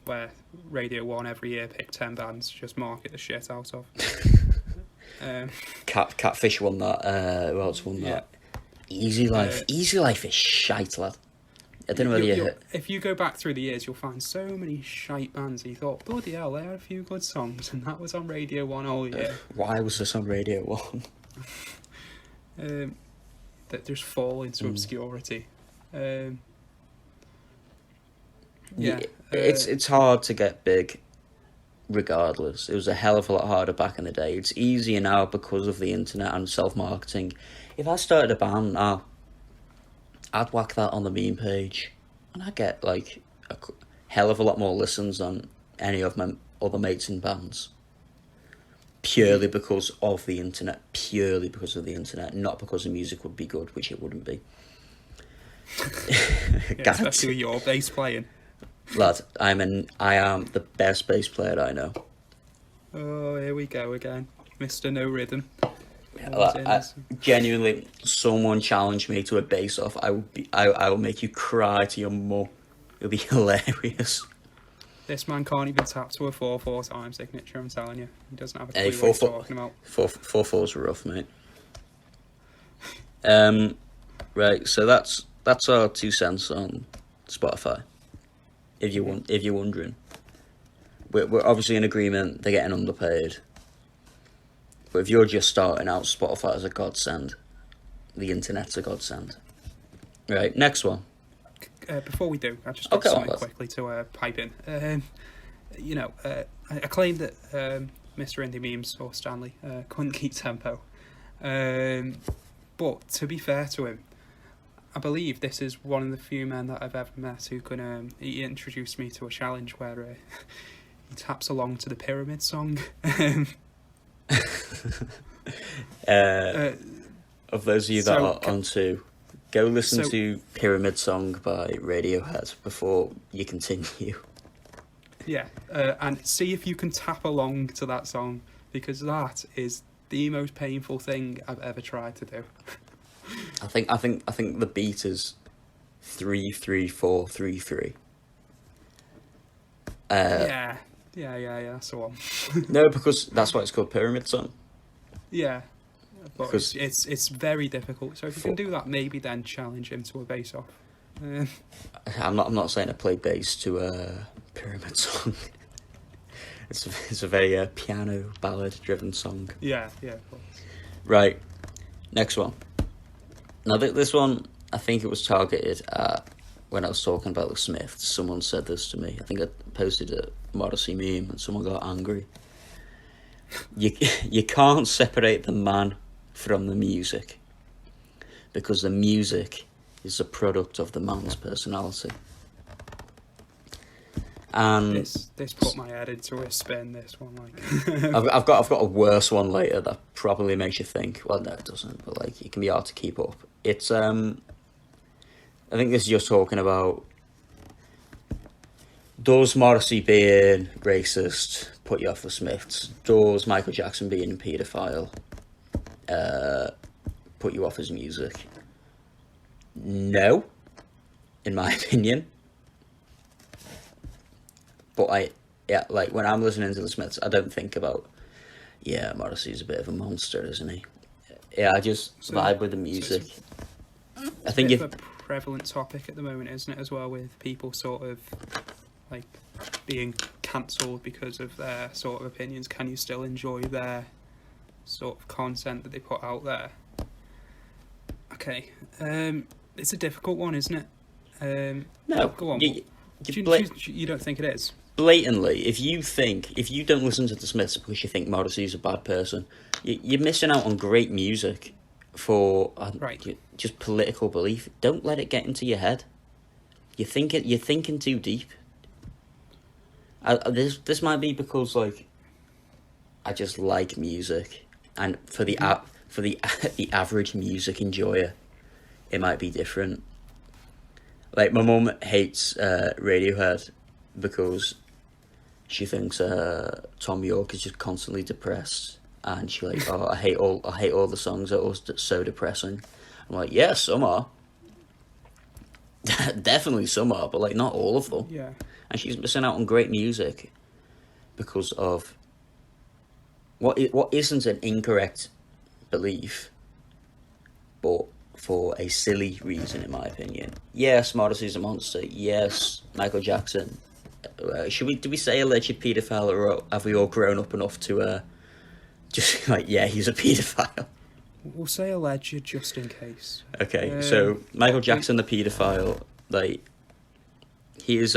Speaker 2: where Radio 1 every year pick 10 bands to just market the shit out of.
Speaker 1: Catfish won that. Who else won that? Easy Life. Easy Life is shite, lad. I don't know whether
Speaker 2: if you go back through the years, you'll find so many shite bands. You thought, bloody hell, they had a few good songs, and that was on Radio 1 all year.
Speaker 1: Why was this on Radio 1?
Speaker 2: That just fall into obscurity.
Speaker 1: It's hard to get big regardless. It was a hell of a lot harder back in the day. It's easier now because of the internet and self-marketing. If I started a band now, I'd whack that on the meme page and I'd get like a hell of a lot more listens than any of my other mates in bands. Purely because of the internet. Not because the music would be good, which it wouldn't be.
Speaker 2: Especially with your bass playing.
Speaker 1: Lad, I am the best bass player I know.
Speaker 2: Oh, here we go again, Mr. No Rhythm.
Speaker 1: Genuinely, someone challenge me to a bass off. I will make you cry to your mum. It'll be hilarious.
Speaker 2: This man can't even tap to a 4/4 time signature. I'm telling you, he doesn't have a clue what he's talking about.
Speaker 1: 4/4's rough, mate. Right. So that's our 2 cents on Spotify. If you're wondering, we're obviously in agreement. They're getting underpaid. But if you're just starting out, Spotify is a godsend. The internet's a godsend. Right, next one.
Speaker 2: Before we do, I just got something quickly to pipe in. I claimed that Mr. Indie Memes, or Stanley, couldn't keep tempo. But to be fair to him, I believe this is one of the few men that I've ever met who can. He introduced me to a challenge where he taps along to the Pyramid song.
Speaker 1: Of those of you that are onto, go listen to Pyramid Song by Radiohead before you continue.
Speaker 2: Yeah, and see if you can tap along to that song, because that is the most painful thing I've ever tried to do.
Speaker 1: I think the beat is 3-3-4-3-3.
Speaker 2: Yeah, that's the one.
Speaker 1: No, because that's why it's called Pyramid Song.
Speaker 2: Yeah. But
Speaker 1: 'Cause-
Speaker 2: it's very difficult. So if you can do that, maybe then challenge him to a bass off.
Speaker 1: I'm not saying I play bass to a pyramid song. It's a very piano ballad driven song.
Speaker 2: Yeah, of course.
Speaker 1: Right, next one. Now this one, I think it was targeted at when I was talking about the Smiths. Someone said this to me. I think I posted a Morrissey meme and someone got angry. You can't separate the man from the music, because the music is a product of the man's personality. And
Speaker 2: this put my head into a spin. This one, like,
Speaker 1: I've got a worse one later that probably makes you think. Well, no, it doesn't. But like, it can be hard to keep up. It's I think this is just talking about, does Morrissey being racist put you off the Smiths? Does Michael Jackson being a paedophile put you off his music? No, in my opinion. But like when I'm listening to the Smiths, I don't think about, Morrissey's a bit of a monster, isn't he? Yeah, I just vibe with the music. I think
Speaker 2: it's a prevalent topic at the moment, isn't it, as well, with people sort of like being cancelled because of their sort of opinions. Can you still enjoy their sort of content that they put out there? Okay, it's a difficult one, isn't it?
Speaker 1: No,
Speaker 2: go on. You don't think it is?
Speaker 1: Blatantly, if you don't listen to the Smiths because you think Morrissey's a bad person, you're missing out on great music for just political belief. Don't let it get into your head. You're thinking too deep. This might be because like I just like music, and for the the average music enjoyer, it might be different. Like my mum hates Radiohead because she thinks Tom York is just constantly depressed, and she's like, "Oh, I hate all the songs that are so depressing." I'm like, "Yeah, some are, definitely some are, but like not all of them."
Speaker 2: Yeah.
Speaker 1: And she's missing out on great music because of what isn't an incorrect belief, but for a silly reason, in my opinion. Yes, Morrissey's a monster. Yes, Michael Jackson. Do we say alleged paedophile, or have we all grown up enough to just like, yeah, he's a paedophile?
Speaker 2: We'll say alleged just in case.
Speaker 1: Okay, so Michael Jackson, the paedophile, like, he is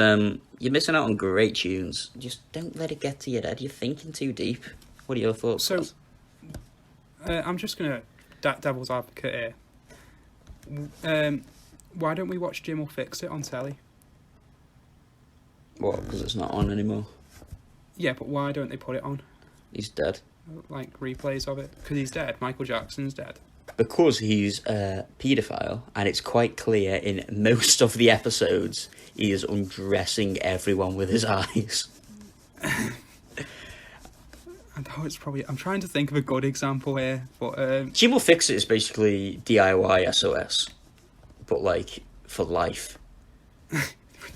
Speaker 1: you're missing out on great tunes. Just don't let it get to your head. You're thinking too deep. What are your thoughts?
Speaker 2: So, I'm just gonna devil's advocate here. Why don't we watch Jim Will Fix It on telly?
Speaker 1: What? Because it's not on anymore.
Speaker 2: Yeah, but why don't they put it on?
Speaker 1: He's dead.
Speaker 2: Like replays of it? Because he's dead. Michael Jackson's dead.
Speaker 1: Because he's a paedophile, and it's quite clear in most of the episodes he is undressing everyone with his eyes.
Speaker 2: I know it's probably... I'm trying to think of a good example here, but...
Speaker 1: Jim Will Fix It is basically DIY SOS, but like for life.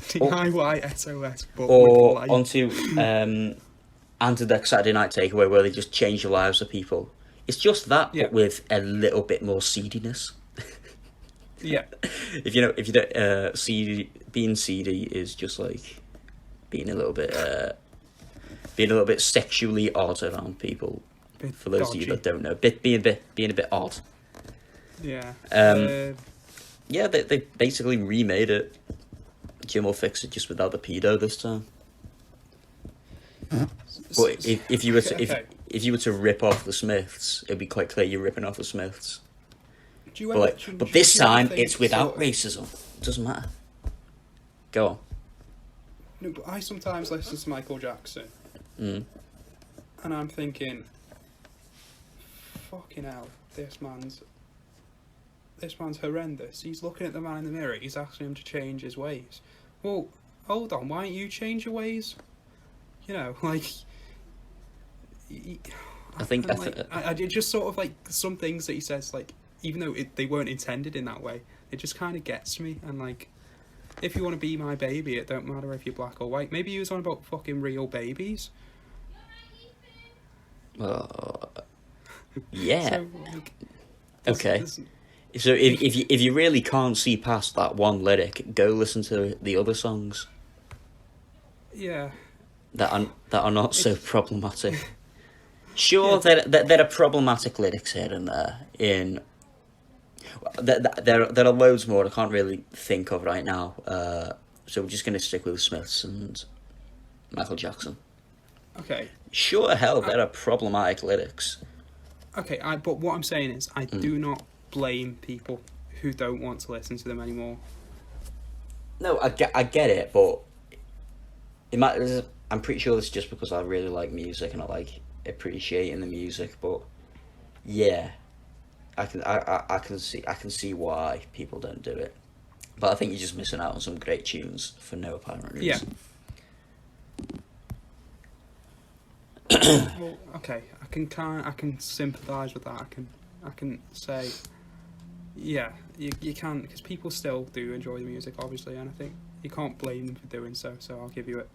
Speaker 2: DIY SOS, but
Speaker 1: or
Speaker 2: life.
Speaker 1: Onto Antidex Saturday Night Takeaway, where they just change the lives of people. It's just that, but with a little bit more seediness.
Speaker 2: Yeah.
Speaker 1: If you don't, being seedy is just like being a little bit sexually odd around people. For those of you that don't know, being a bit odd.
Speaker 2: Yeah.
Speaker 1: Yeah, they basically remade it. Jim Will Fix It just without the pedo this time. But if you were to rip off the Smiths, it'd be quite clear you're ripping off the Smiths. But this time it's without racism. It doesn't matter. Go on.
Speaker 2: No, but I sometimes listen to Michael Jackson, and I'm thinking, fucking hell, this man's horrendous. He's looking at the man in the mirror. He's asking him to change his ways. Well, hold on. Why don't you change your ways? You know, like. I just sort of like some things that he says, like, even though they weren't intended in that way, it just kind of gets to me. And like, if you want to be my baby, it don't matter if you're black or white. Maybe he was on about fucking real babies.
Speaker 1: Yeah.
Speaker 2: So, like,
Speaker 1: Okay. So if you really can't see past that one lyric, go listen to the other songs
Speaker 2: yeah,
Speaker 1: that are not so
Speaker 2: it's
Speaker 1: problematic.
Speaker 2: yeah,
Speaker 1: Sure, there are problematic lyrics here and there. There are loads more I can't really think of right now. So we're just going to stick with Smiths and Michael Jackson.
Speaker 2: okay.
Speaker 1: Sure, hell,
Speaker 2: I,
Speaker 1: there are problematic lyrics.
Speaker 2: okay, but what I'm saying is, I
Speaker 1: Mm.
Speaker 2: do not blame people who don't want to listen to them anymore.
Speaker 1: No, I get it, but it might. I'm pretty sure it's just because I really like music and I like appreciating the music. But yeah, I can see why people don't do it. But I think you're just missing out on some great tunes for no apparent
Speaker 2: Yeah.
Speaker 1: reason.
Speaker 2: Well, okay, I can sympathise with that. I can say, yeah, you can, because people still do enjoy the music, obviously, and I think you can't blame them for doing so. So I'll give you it.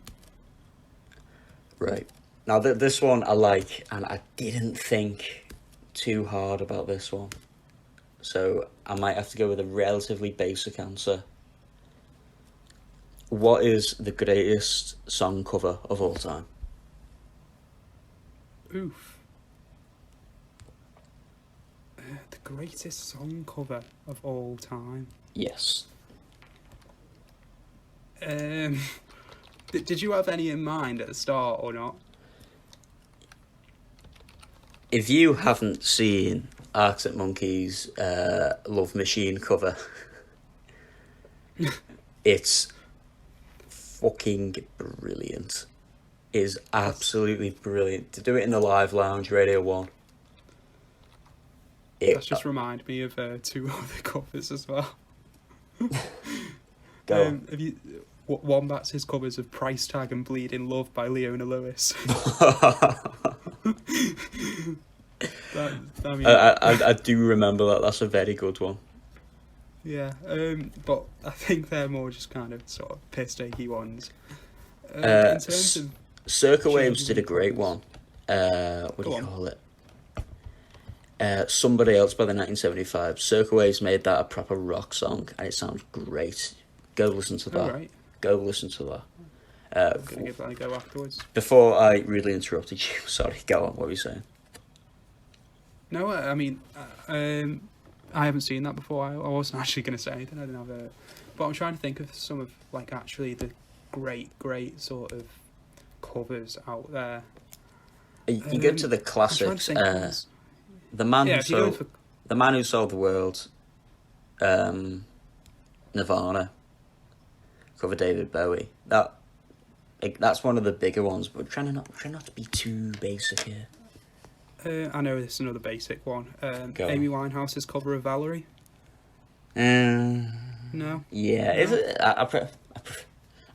Speaker 1: Right. Now this one I like, and I didn't think too hard about this one, so I might have to go with a relatively basic answer. What is the greatest song cover of all time?
Speaker 2: Oof. The greatest song cover of all time.
Speaker 1: Yes.
Speaker 2: Um, did you have any in mind at the start or not?
Speaker 1: If you haven't seen Arctic Monkeys' Love Machine cover, it's fucking brilliant. It is absolutely brilliant. To do it in the Live Lounge, Radio 1.
Speaker 2: That's just remind me of two other covers as well.
Speaker 1: Go on.
Speaker 2: Have you? Wombat's his covers of Price Tag and Bleeding Love by Leona Lewis. I mean,
Speaker 1: I do remember that. That's a very good one.
Speaker 2: yeah, but I think they're more just kind of sort of piss takey ones. In terms of
Speaker 1: Circa Waves did a great
Speaker 2: covers.
Speaker 1: one. What do
Speaker 2: Go
Speaker 1: you
Speaker 2: on.
Speaker 1: call it? Somebody Else by the 1975. Circa Waves made that a proper rock song, and it sounds great. Go listen to that.
Speaker 2: All right,
Speaker 1: Go listen to that.
Speaker 2: I'm gonna give that a go afterwards.
Speaker 1: Before I really interrupted you, sorry, go on, what were you saying?
Speaker 2: No, I mean, I haven't seen that before. I wasn't actually going to say anything. I didn't have a, but I'm trying to think of some of like actually the great sort of covers out there.
Speaker 1: You go to the
Speaker 2: I'm trying to
Speaker 1: classics.
Speaker 2: think of ones.
Speaker 1: The man
Speaker 2: Yeah,
Speaker 1: who
Speaker 2: if you go
Speaker 1: sold
Speaker 2: for
Speaker 1: the man who sold the world. Nirvana cover David Bowie. That's one of the bigger ones, but trying not to be too basic here.
Speaker 2: I know this is another basic one.
Speaker 1: Go
Speaker 2: Amy
Speaker 1: on.
Speaker 2: Winehouse's cover of Valerie.
Speaker 1: No. Yeah,
Speaker 2: No?
Speaker 1: is it? I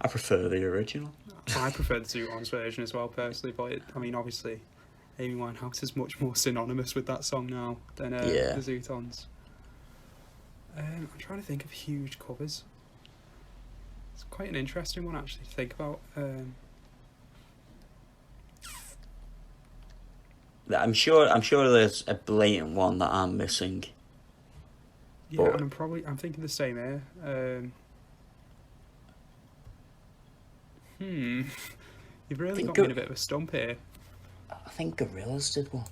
Speaker 1: prefer the original.
Speaker 2: I prefer the Zootons version as well, personally. But I mean, obviously, Amy Winehouse is much more synonymous with that song now than
Speaker 1: Yeah.
Speaker 2: the Zootons. I'm trying to think of huge covers. It's quite an interesting one actually to think about.
Speaker 1: I'm sure there's a blatant one that I'm missing.
Speaker 2: Yeah,
Speaker 1: But-
Speaker 2: and I'm thinking the same here. You've really
Speaker 1: Think
Speaker 2: got me
Speaker 1: of-
Speaker 2: in a bit of a stump here.
Speaker 1: I think Gorillaz did one.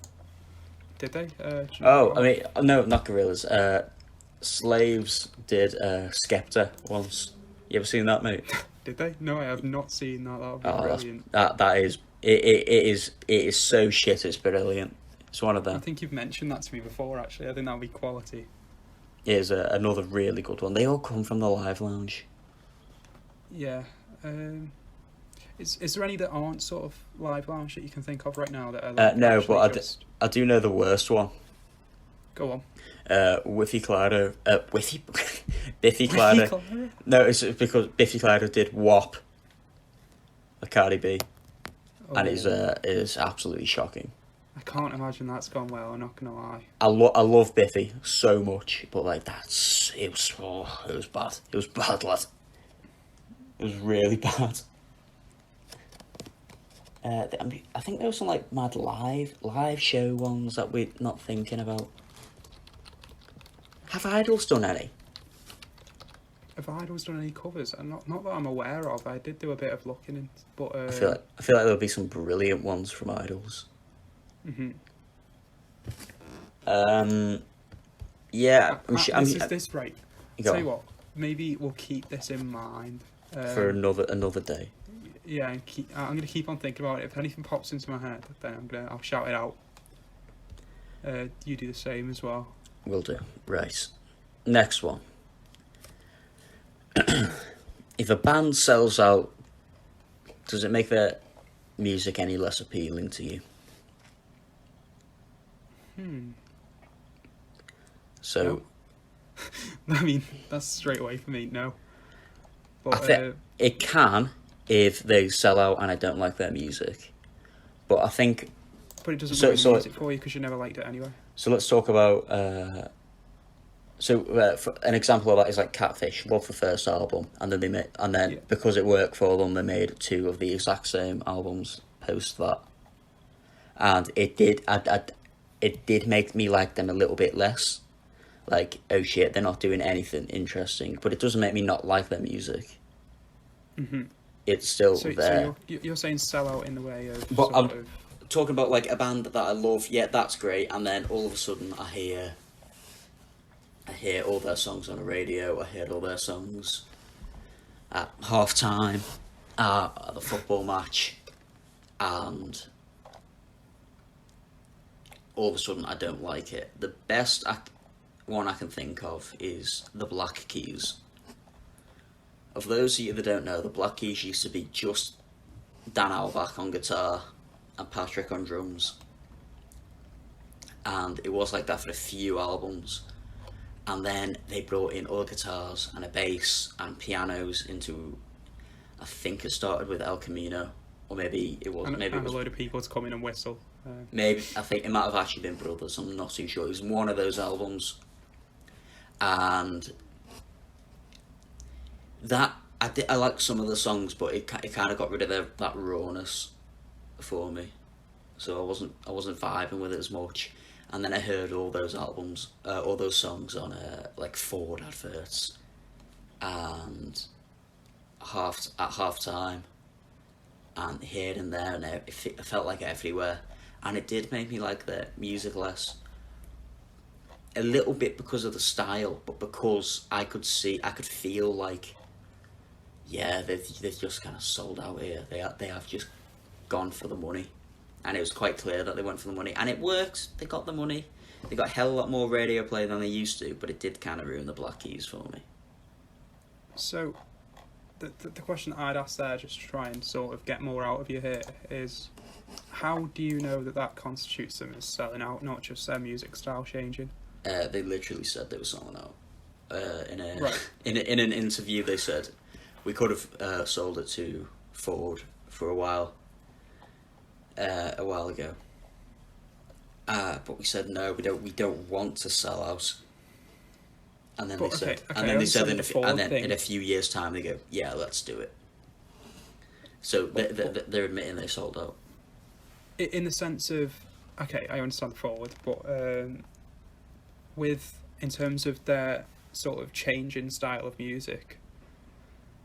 Speaker 2: Did they? Do you
Speaker 1: Oh,
Speaker 2: know?
Speaker 1: I mean, no, not Gorillaz. Slaves did Skepta once. You ever seen that, mate?
Speaker 2: Did they? No, I have not seen that. That would be
Speaker 1: Oh,
Speaker 2: brilliant.
Speaker 1: that is it is so shit. It's brilliant. It's one of
Speaker 2: I
Speaker 1: them.
Speaker 2: think you've mentioned that to me before. Actually, I think that would be quality.
Speaker 1: Here's another really good one. They all come from the Live Lounge.
Speaker 2: Yeah. Is there any that aren't sort of live lounge that you can think of right now that are like
Speaker 1: No,
Speaker 2: actually
Speaker 1: but
Speaker 2: just...
Speaker 1: I do know the worst one.
Speaker 2: Go on.
Speaker 1: Biffy Clyro. Biffy Clyro. No, it's because Biffy Clyro did WAP. The Cardi B, and it is absolutely shocking.
Speaker 2: I can't imagine that's gone well. I'm not gonna lie.
Speaker 1: I love Biffy so much, but like it was bad. It was bad, lad. It was really bad. I think there were some like mad live show ones that we're not thinking about. Have Idols done any?
Speaker 2: Have Idols done any covers? Not that I'm aware of. I did do a bit of looking, but
Speaker 1: I feel like there'll be some brilliant ones from Idols.
Speaker 2: Mm-hmm.
Speaker 1: Yeah,
Speaker 2: Is this right? Tell you
Speaker 1: on.
Speaker 2: what, maybe we'll keep this in mind
Speaker 1: For another day.
Speaker 2: Yeah, and I'm gonna keep on thinking about it. If anything pops into my head, then I'll shout it out. You do the same as well.
Speaker 1: Will do. Right. Next one. If a band sells out, does it make their music any less appealing to you? So,
Speaker 2: no. I mean, that's straight away for me. No, but
Speaker 1: I think it can if they sell out and I don't like their music. But I think.
Speaker 2: But it doesn't ruin music for you because you never liked it anyway.
Speaker 1: So let's talk about. For an example of that is like Catfish. Love the first album, and then because it worked for them, they made 2 of the exact same albums post that, and it did. It did make me like them a little bit less. Like, oh shit, they're not doing anything interesting, but it doesn't make me not like their music.
Speaker 2: Mm-hmm.
Speaker 1: It's still there.
Speaker 2: So you're saying sell out in the way of.
Speaker 1: But I'm talking about like a band that I love. Yeah, that's great, and then all of a sudden I hear all their songs on the radio. I heard all their songs at half time, at the football match, and all of a sudden I don't like it. The best one I can think of is the Black Keys. Of those of you that don't know, the Black Keys used to be just Dan Auerbach on guitar and Patrick on drums, and it was like that for a few albums. And then they brought in all guitars and a bass and pianos into, I think it started with El Camino, or maybe it was.
Speaker 2: And a load of people to come in and whistle.
Speaker 1: Maybe, I think it might have actually been Brothers, I'm not too sure. It was one of those albums. And that, I like some of the songs, but it kind of got rid of that rawness for me. So I wasn't vibing with it as much. And then I heard all those songs on like Ford adverts, and at half time, and here and there, and it felt like everywhere, and it did make me like their music less. A little bit because of the style, but because I could feel like, yeah, they've just kind of sold out here. They have just gone for the money. And it was quite clear that they went for the money. And it worked. They got the money. They got a hell of a lot more radio play than they used to, but it did kind of ruin the Black Keys for me.
Speaker 2: So, the question I'd ask there, just to try and sort of get more out of you here, is how do you know that constitutes them as selling out, not just their music style changing?
Speaker 1: They literally said they were selling out.
Speaker 2: Right.
Speaker 1: In an interview, they said, we could have sold it to Ford for a while ago, but we said no, we don't want to sell out. And then in a few years' time they go, yeah, let's do it. So they're admitting they sold out.
Speaker 2: In the sense of, okay, I understand Forward, but in terms of their sort of change in style of music,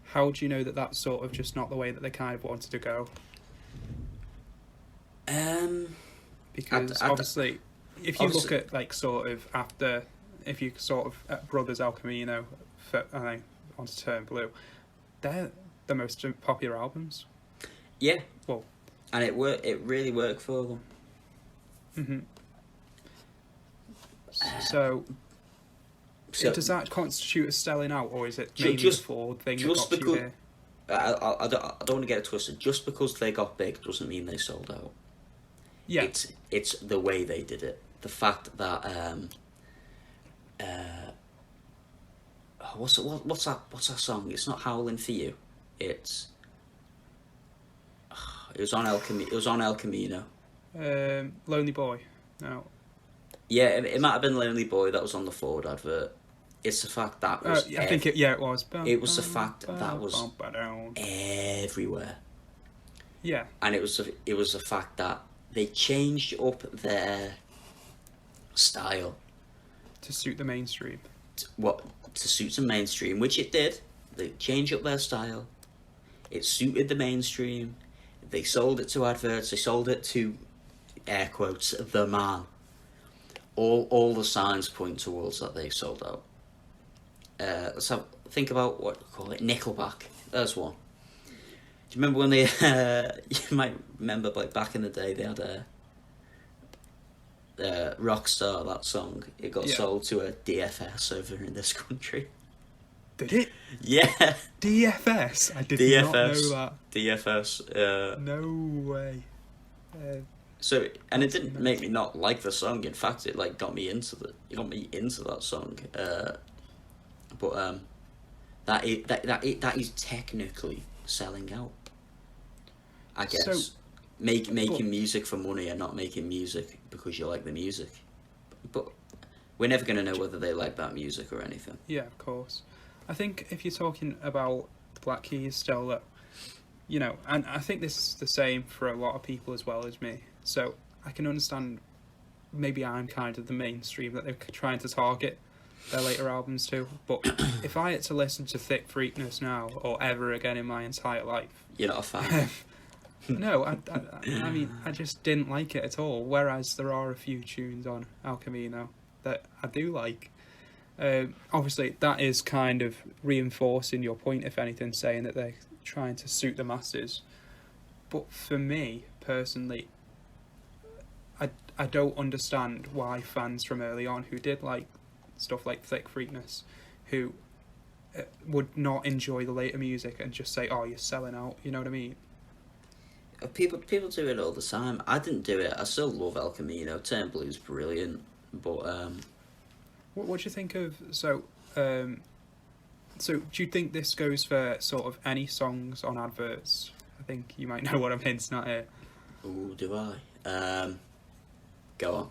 Speaker 2: how do you know that that's sort of just not the way that they kind of wanted to go? Because obviously, if you look at like sort of after, if you sort of at Brothers El Camino, On to Turn Blue, they're the most popular albums.
Speaker 1: Yeah.
Speaker 2: Well,
Speaker 1: and it really worked for them.
Speaker 2: Mm-hmm. So does that constitute as selling out, or is it mainly the Ford thing that got you there?
Speaker 1: I don't want to get it twisted. Just because they got big doesn't mean they sold out.
Speaker 2: Yeah.
Speaker 1: It's the way they did it. The fact that what's that song? It's not Howling for You. It was on El Camino.
Speaker 2: Lonely Boy. No.
Speaker 1: Yeah, it might have been Lonely Boy that was on the Ford advert. It's the fact that was.
Speaker 2: I think it was.
Speaker 1: It was the fact that was everywhere.
Speaker 2: Yeah.
Speaker 1: And it was the fact that they changed up their style
Speaker 2: To suit the mainstream.
Speaker 1: to suit the mainstream, which it did. They changed up their style. It suited the mainstream. They sold it to adverts. They sold it to, air quotes, the man. All the signs point towards that they sold out. Think about what we call it, Nickelback. There's one. Do you remember when they? You might remember, like back in the day, they had a Rockstar. That song, it got sold to a DFS over in this country.
Speaker 2: Did it?
Speaker 1: Yeah.
Speaker 2: DFS. I did not know that.
Speaker 1: DFS.
Speaker 2: No way.
Speaker 1: So, and it didn't make me not like the song. In fact, it like got me into that song. But that is technically selling out. I guess
Speaker 2: So,
Speaker 1: making music for money and not making music because you like the music. But we're never going to know whether they like that music or anything.
Speaker 2: Yeah, of course. I think if you're talking about the Black Keys still, though, you know, and I think this is the same for a lot of people as well as me. So I can understand maybe I'm kind of the mainstream that they're trying to target their later albums to. But if I had to listen to Thick Freakness now or ever again in my entire life...
Speaker 1: You're not a fan?
Speaker 2: No, I mean, I just didn't like it at all. Whereas there are a few tunes on El Camino that I do like. Obviously, that is kind of reinforcing your point, if anything, saying that they're trying to suit the masses. But for me, personally, I don't understand why fans from early on who did like stuff like Thick Freakness, who would not enjoy the later music and just say, oh, you're selling out, you know what I mean?
Speaker 1: People do it all the time. I didn't do it. I still love El Camino. Turn Blue's brilliant, but
Speaker 2: What do you think of so do you think this goes for sort of any songs on adverts? I think you might know what I'm hinting at here.
Speaker 1: Ooh, do I? Go on.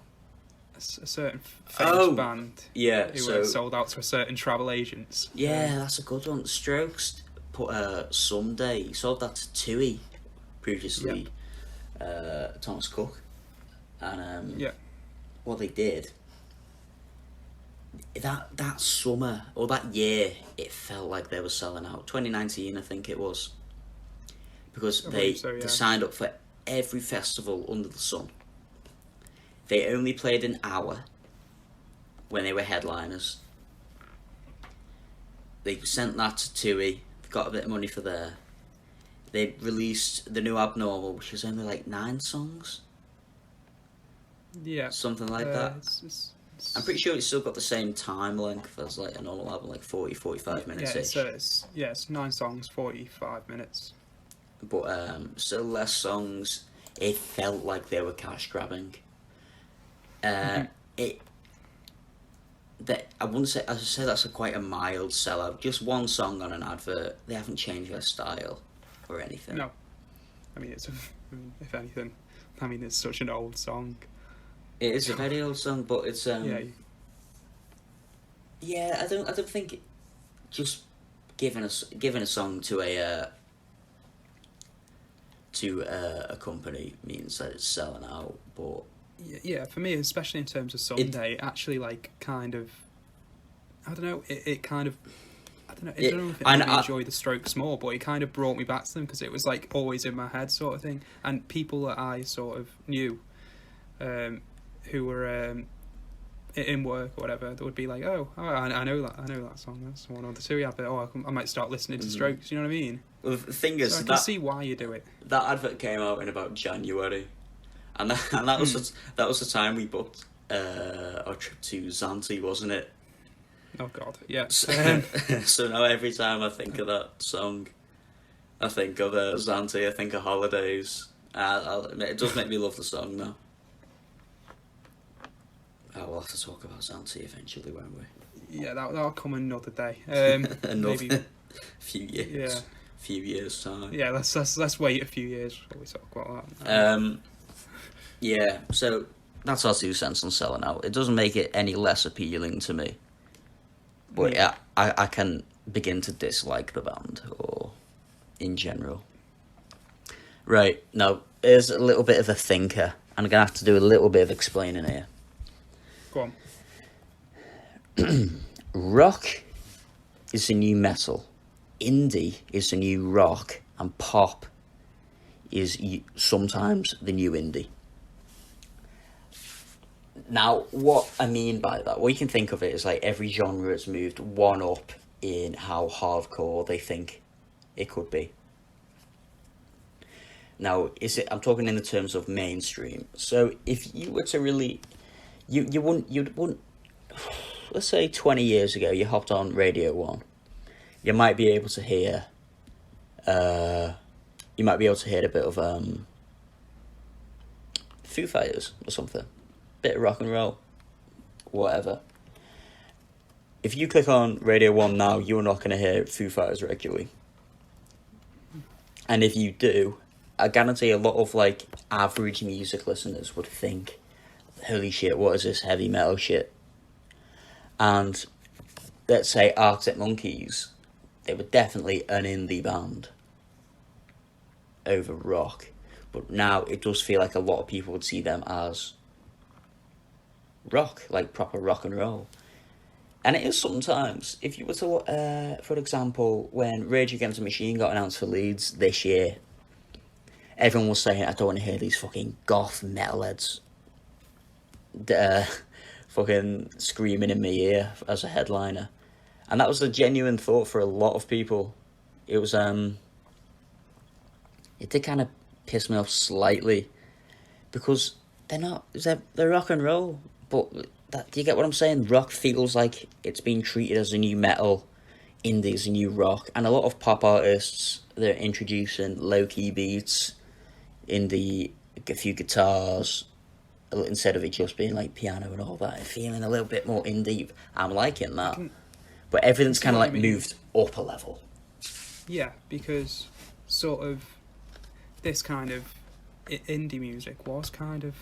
Speaker 2: A certain famous band who
Speaker 1: so
Speaker 2: were sold out to a certain travel agents.
Speaker 1: Yeah, that's a good one. Strokes put Someday. He sold that to Tui previously. Thomas Cook. And what they did, that summer or that year, it felt like they were selling out. 2019, I think it was, because they signed up for every festival under the sun. They only played an hour when they were headliners. They sent that to Tui, got a bit of money for there. They released the new Abnormal, which was only like 9 songs.
Speaker 2: Yeah.
Speaker 1: Something like that.
Speaker 2: It's
Speaker 1: I'm pretty sure it's still got the same time length as like a normal album, like 45 minutes.
Speaker 2: It's 9 songs, 45 minutes.
Speaker 1: But still less songs. It felt like they were cash grabbing. I wouldn't say, as I said, that's quite a mild sellout. Just one song on an advert. They haven't changed their style or anything.
Speaker 2: No, I mean if anything, it's such an old song.
Speaker 1: It is a very old song, but it's I don't think just giving a song to a company means that it's selling out. But
Speaker 2: yeah, for me, especially in terms of Sunday, actually like kind of, I don't know, it kind of, I don't know if it made me enjoy the Strokes more, but it kind of brought me back to them because it was like always in my head sort of thing, and people that I sort of knew, who were in work or whatever, that would be like, oh, I know that song, that's one or the two, yeah, but I might start listening to Strokes, you know what I mean?
Speaker 1: Well, the thing is,
Speaker 2: so I can see why you do it.
Speaker 1: That advert came out in about January, and that was the time we booked our trip to Zante, wasn't it?
Speaker 2: Oh God, yeah.
Speaker 1: So now every time I think of that song, I think of Zante, I think of holidays. It does make me love the song now. We'll have to talk about Zante eventually, won't we?
Speaker 2: Yeah, that'll come another day.
Speaker 1: Maybe few years.
Speaker 2: Yeah.
Speaker 1: Few years time.
Speaker 2: Yeah, let's wait a few years before we talk about that.
Speaker 1: Yeah, so that's our 2 cents on selling out. It doesn't make it any less appealing to me. But yeah, I can begin to dislike the band, or in general. Right, now, here's a little bit of a thinker. I'm going to have to do a little bit of explaining here.
Speaker 2: Go
Speaker 1: on. Rock is the new metal. Indie is the new rock. And pop is sometimes the new indie. Now, what I mean by that, what you can think of it is like every genre has moved one up in how hardcore they think it could be. Now, I'm talking in the terms of mainstream. So, if you were to really, you'd wouldn't. Let's say 20 years ago, you hopped on Radio 1. You might be able to hear. You might be able to hear a bit of Foo Fighters or something, bit of rock and roll, whatever. If you click on Radio 1 now, you're not going to hear Foo Fighters regularly. And if you do, I guarantee a lot of like average music listeners would think, holy shit, what is this heavy metal shit? And let's say Arctic Monkeys, they were definitely an indie band over rock. But now it does feel like a lot of people would see them as rock, like proper rock and roll. And it is sometimes. If you were to look, for example, when Rage Against the Machine got announced for Leeds this year, everyone was saying, I don't want to hear these fucking goth metalheads fucking screaming in my ear as a headliner. And that was a genuine thought for a lot of people. It was, it did kind of piss me off slightly, because they're rock and roll, but do you get what I'm saying? Rock feels like it's being treated as a new metal, indie is a new rock, and a lot of pop artists, they're introducing low-key beats, indie, a few guitars, instead of it just being like piano and all that, feeling a little bit more indie. I'm liking that. But everything's kind of like moved up a level.
Speaker 2: Yeah, because sort of this kind of indie music was kind of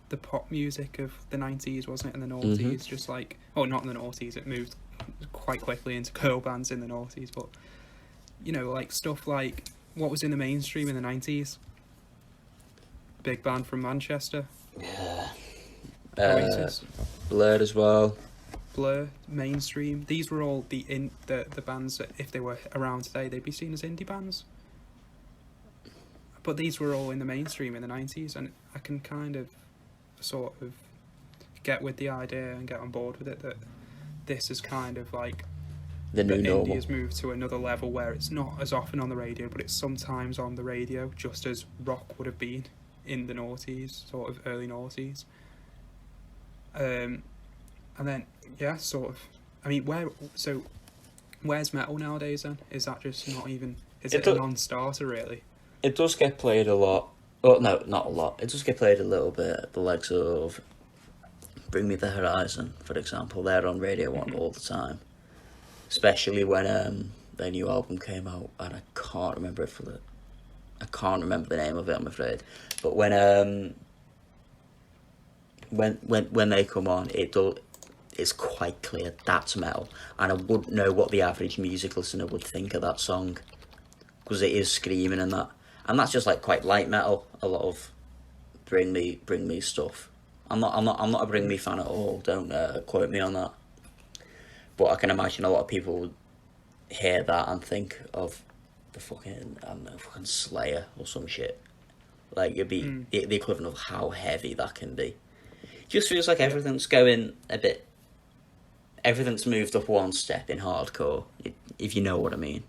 Speaker 2: the pop music of the 90s, wasn't it? In the noughties,
Speaker 1: Mm-hmm.
Speaker 2: just like, oh, not in the noughties, it moved quite quickly into girl bands in the noughties, but, you know, like stuff like what was in the mainstream in the 90s? Big band from Manchester.
Speaker 1: Yeah.
Speaker 2: Oasis.
Speaker 1: Blurred as well.
Speaker 2: Blur, mainstream. These were all the bands that, if they were around today, they'd be seen as indie bands. But these were all in the mainstream in the 90s, and I can kind of sort of get with the idea and get on board with it that this is kind of like
Speaker 1: the new normal.
Speaker 2: Indie has moved to another level where it's not as often on the radio, but it's sometimes on the radio, just as rock would have been in the noughties, sort of early noughties. And then, yeah, sort of, I mean, where's metal nowadays then? Is that just not even, is it a non-starter really?
Speaker 1: It does get played a lot. Oh, no, not a lot. It does get played a little bit. The likes of Bring Me the Horizon, for example. They're on Radio 1 all the time. Especially when their new album came out, and I can't remember the name of it, I'm afraid. But when they come on, it's quite clear that's metal, and I wouldn't know what the average music listener would think of that song, because it is screaming and that, and that's just like quite light metal. A lot of Bring Me stuff. I'm not a Bring Me fan at all. Don't quote me on that. But I can imagine a lot of people would hear that and think of the fucking, I don't know, fucking Slayer or some shit. Like, it'd be the equivalent of how heavy that can be. It just feels like everything's going a bit. Everything's moved up one step in hardcore, if you know what I mean.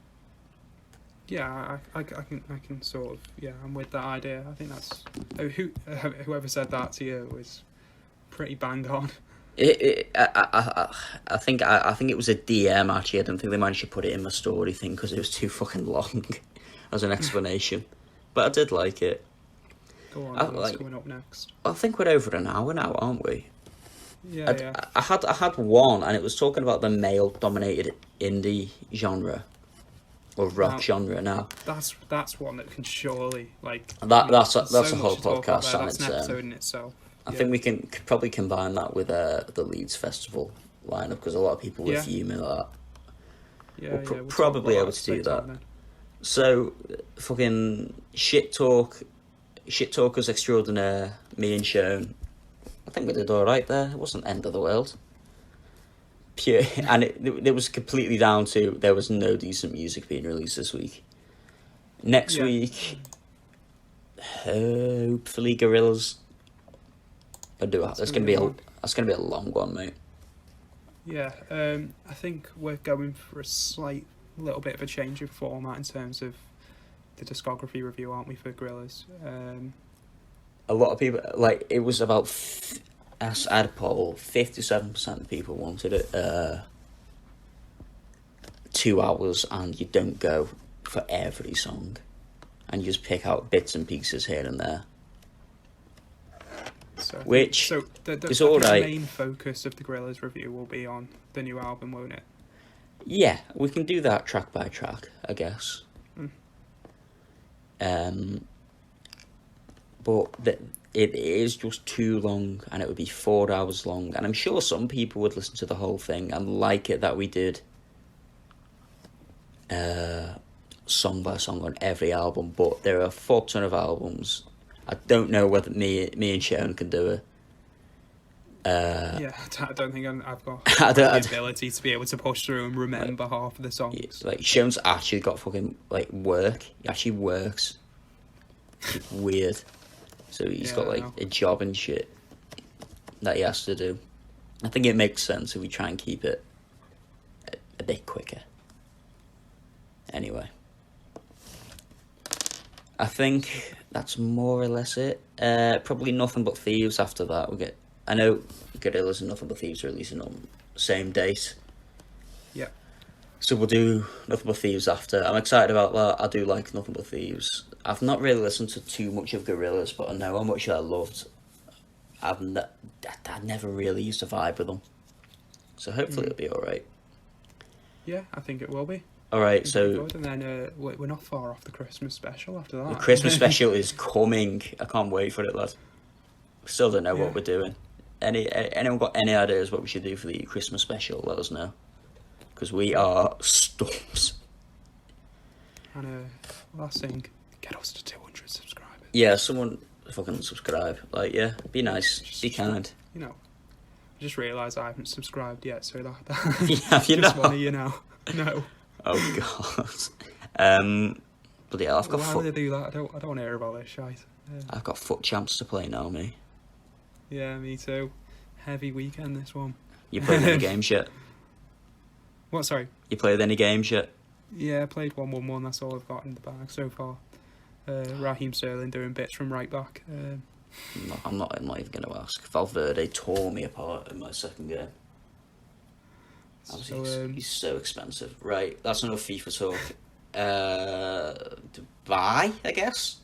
Speaker 2: Yeah, I can sort of, yeah, I'm with that idea. I think that's, whoever said that to you was pretty bang on.
Speaker 1: I think it was a DM actually. I don't think they managed to put it in my story thing because it was too fucking long as an explanation. But I did like it.
Speaker 2: Go on, what's coming up next?
Speaker 1: I think we're over an hour now, aren't we?
Speaker 2: Yeah,
Speaker 1: I had one, and it was talking about the male-dominated indie genre or rock genre. Now
Speaker 2: that's one that can surely
Speaker 1: that's
Speaker 2: so
Speaker 1: a whole podcast on
Speaker 2: that's
Speaker 1: its
Speaker 2: an
Speaker 1: own.
Speaker 2: episode in itself.
Speaker 1: I think we can probably combine that with the Leeds Festival lineup, because a lot of people were fuming at that.
Speaker 2: Yeah,
Speaker 1: we'll probably able to do that. So, fucking shit talkers extraordinaire, me and Sean. I think we did alright there. It wasn't end of the world. Pure, and it was completely down to there was no decent music being released this week. Next week, hopefully Gorillaz. That's gonna be a long one, mate.
Speaker 2: Yeah, I think we're going for a slight little bit of a change of format in terms of the discography review, aren't we, for Gorillaz?
Speaker 1: A lot of people, like, it was about, I had a poll, 57% of people wanted it 2 hours, and you don't go for every song, and you just pick out bits and pieces here and there.
Speaker 2: So
Speaker 1: is all right.
Speaker 2: The main focus of the Gorillaz review will be on the new album, won't it?
Speaker 1: Yeah, we can do that track by track, I guess. But it is just too long, and it would be 4 hours long, and I'm sure some people would listen to the whole thing and like it that we did song by song on every album, but there are a fuck ton of albums. I don't know whether me and Sharon can do it.
Speaker 2: I don't think I've got the ability to be able to push through and remember half of the songs.
Speaker 1: Like, Sharon's actually got fucking, like, work. He actually works. It's weird. So he's got, like, a job and shit that he has to do. I think it makes sense if we try and keep it a bit quicker. Anyway. I think that's more or less it. Probably Nothing But Thieves after that. I know Gorillaz and Nothing But Thieves are releasing on the same date.
Speaker 2: Yeah.
Speaker 1: So we'll do Nothing But Thieves after. I'm excited about that. I do like Nothing But Thieves. I've not really listened to too much of Gorillaz, but I know how much I loved. I never really used to vibe with them. So hopefully it'll be alright.
Speaker 2: Yeah, I think it will be.
Speaker 1: Alright, so...
Speaker 2: And then we're not far off the Christmas special after that.
Speaker 1: The Christmas special is coming. I can't wait for it, lad. Still don't know what we're doing. Anyone got any ideas what we should do for the Christmas special? Let us know. Because we are stumped.
Speaker 2: And last thing, get us to 200 subscribers.
Speaker 1: Yeah, someone fucking subscribe. Like, yeah, be nice, be kind.
Speaker 2: You know, I just realised I haven't subscribed yet, so that
Speaker 1: have you
Speaker 2: just
Speaker 1: not?
Speaker 2: one of you now. No.
Speaker 1: Oh god. But yeah, I've got.
Speaker 2: Why would they do that? I don't want to hear about this shite.
Speaker 1: I've got foot champs to play now, me.
Speaker 2: Yeah, me too. Heavy weekend this one.
Speaker 1: You played any games yet?
Speaker 2: What? Sorry.
Speaker 1: You played any games yet?
Speaker 2: Yeah, I played 1-1-1. That's all I've got in the bag so far. Raheem Sterling doing bits from right back.
Speaker 1: I'm not even going to ask. Valverde tore me apart in my second game. He's so expensive. Right, that's enough FIFA talk. Bye, I guess.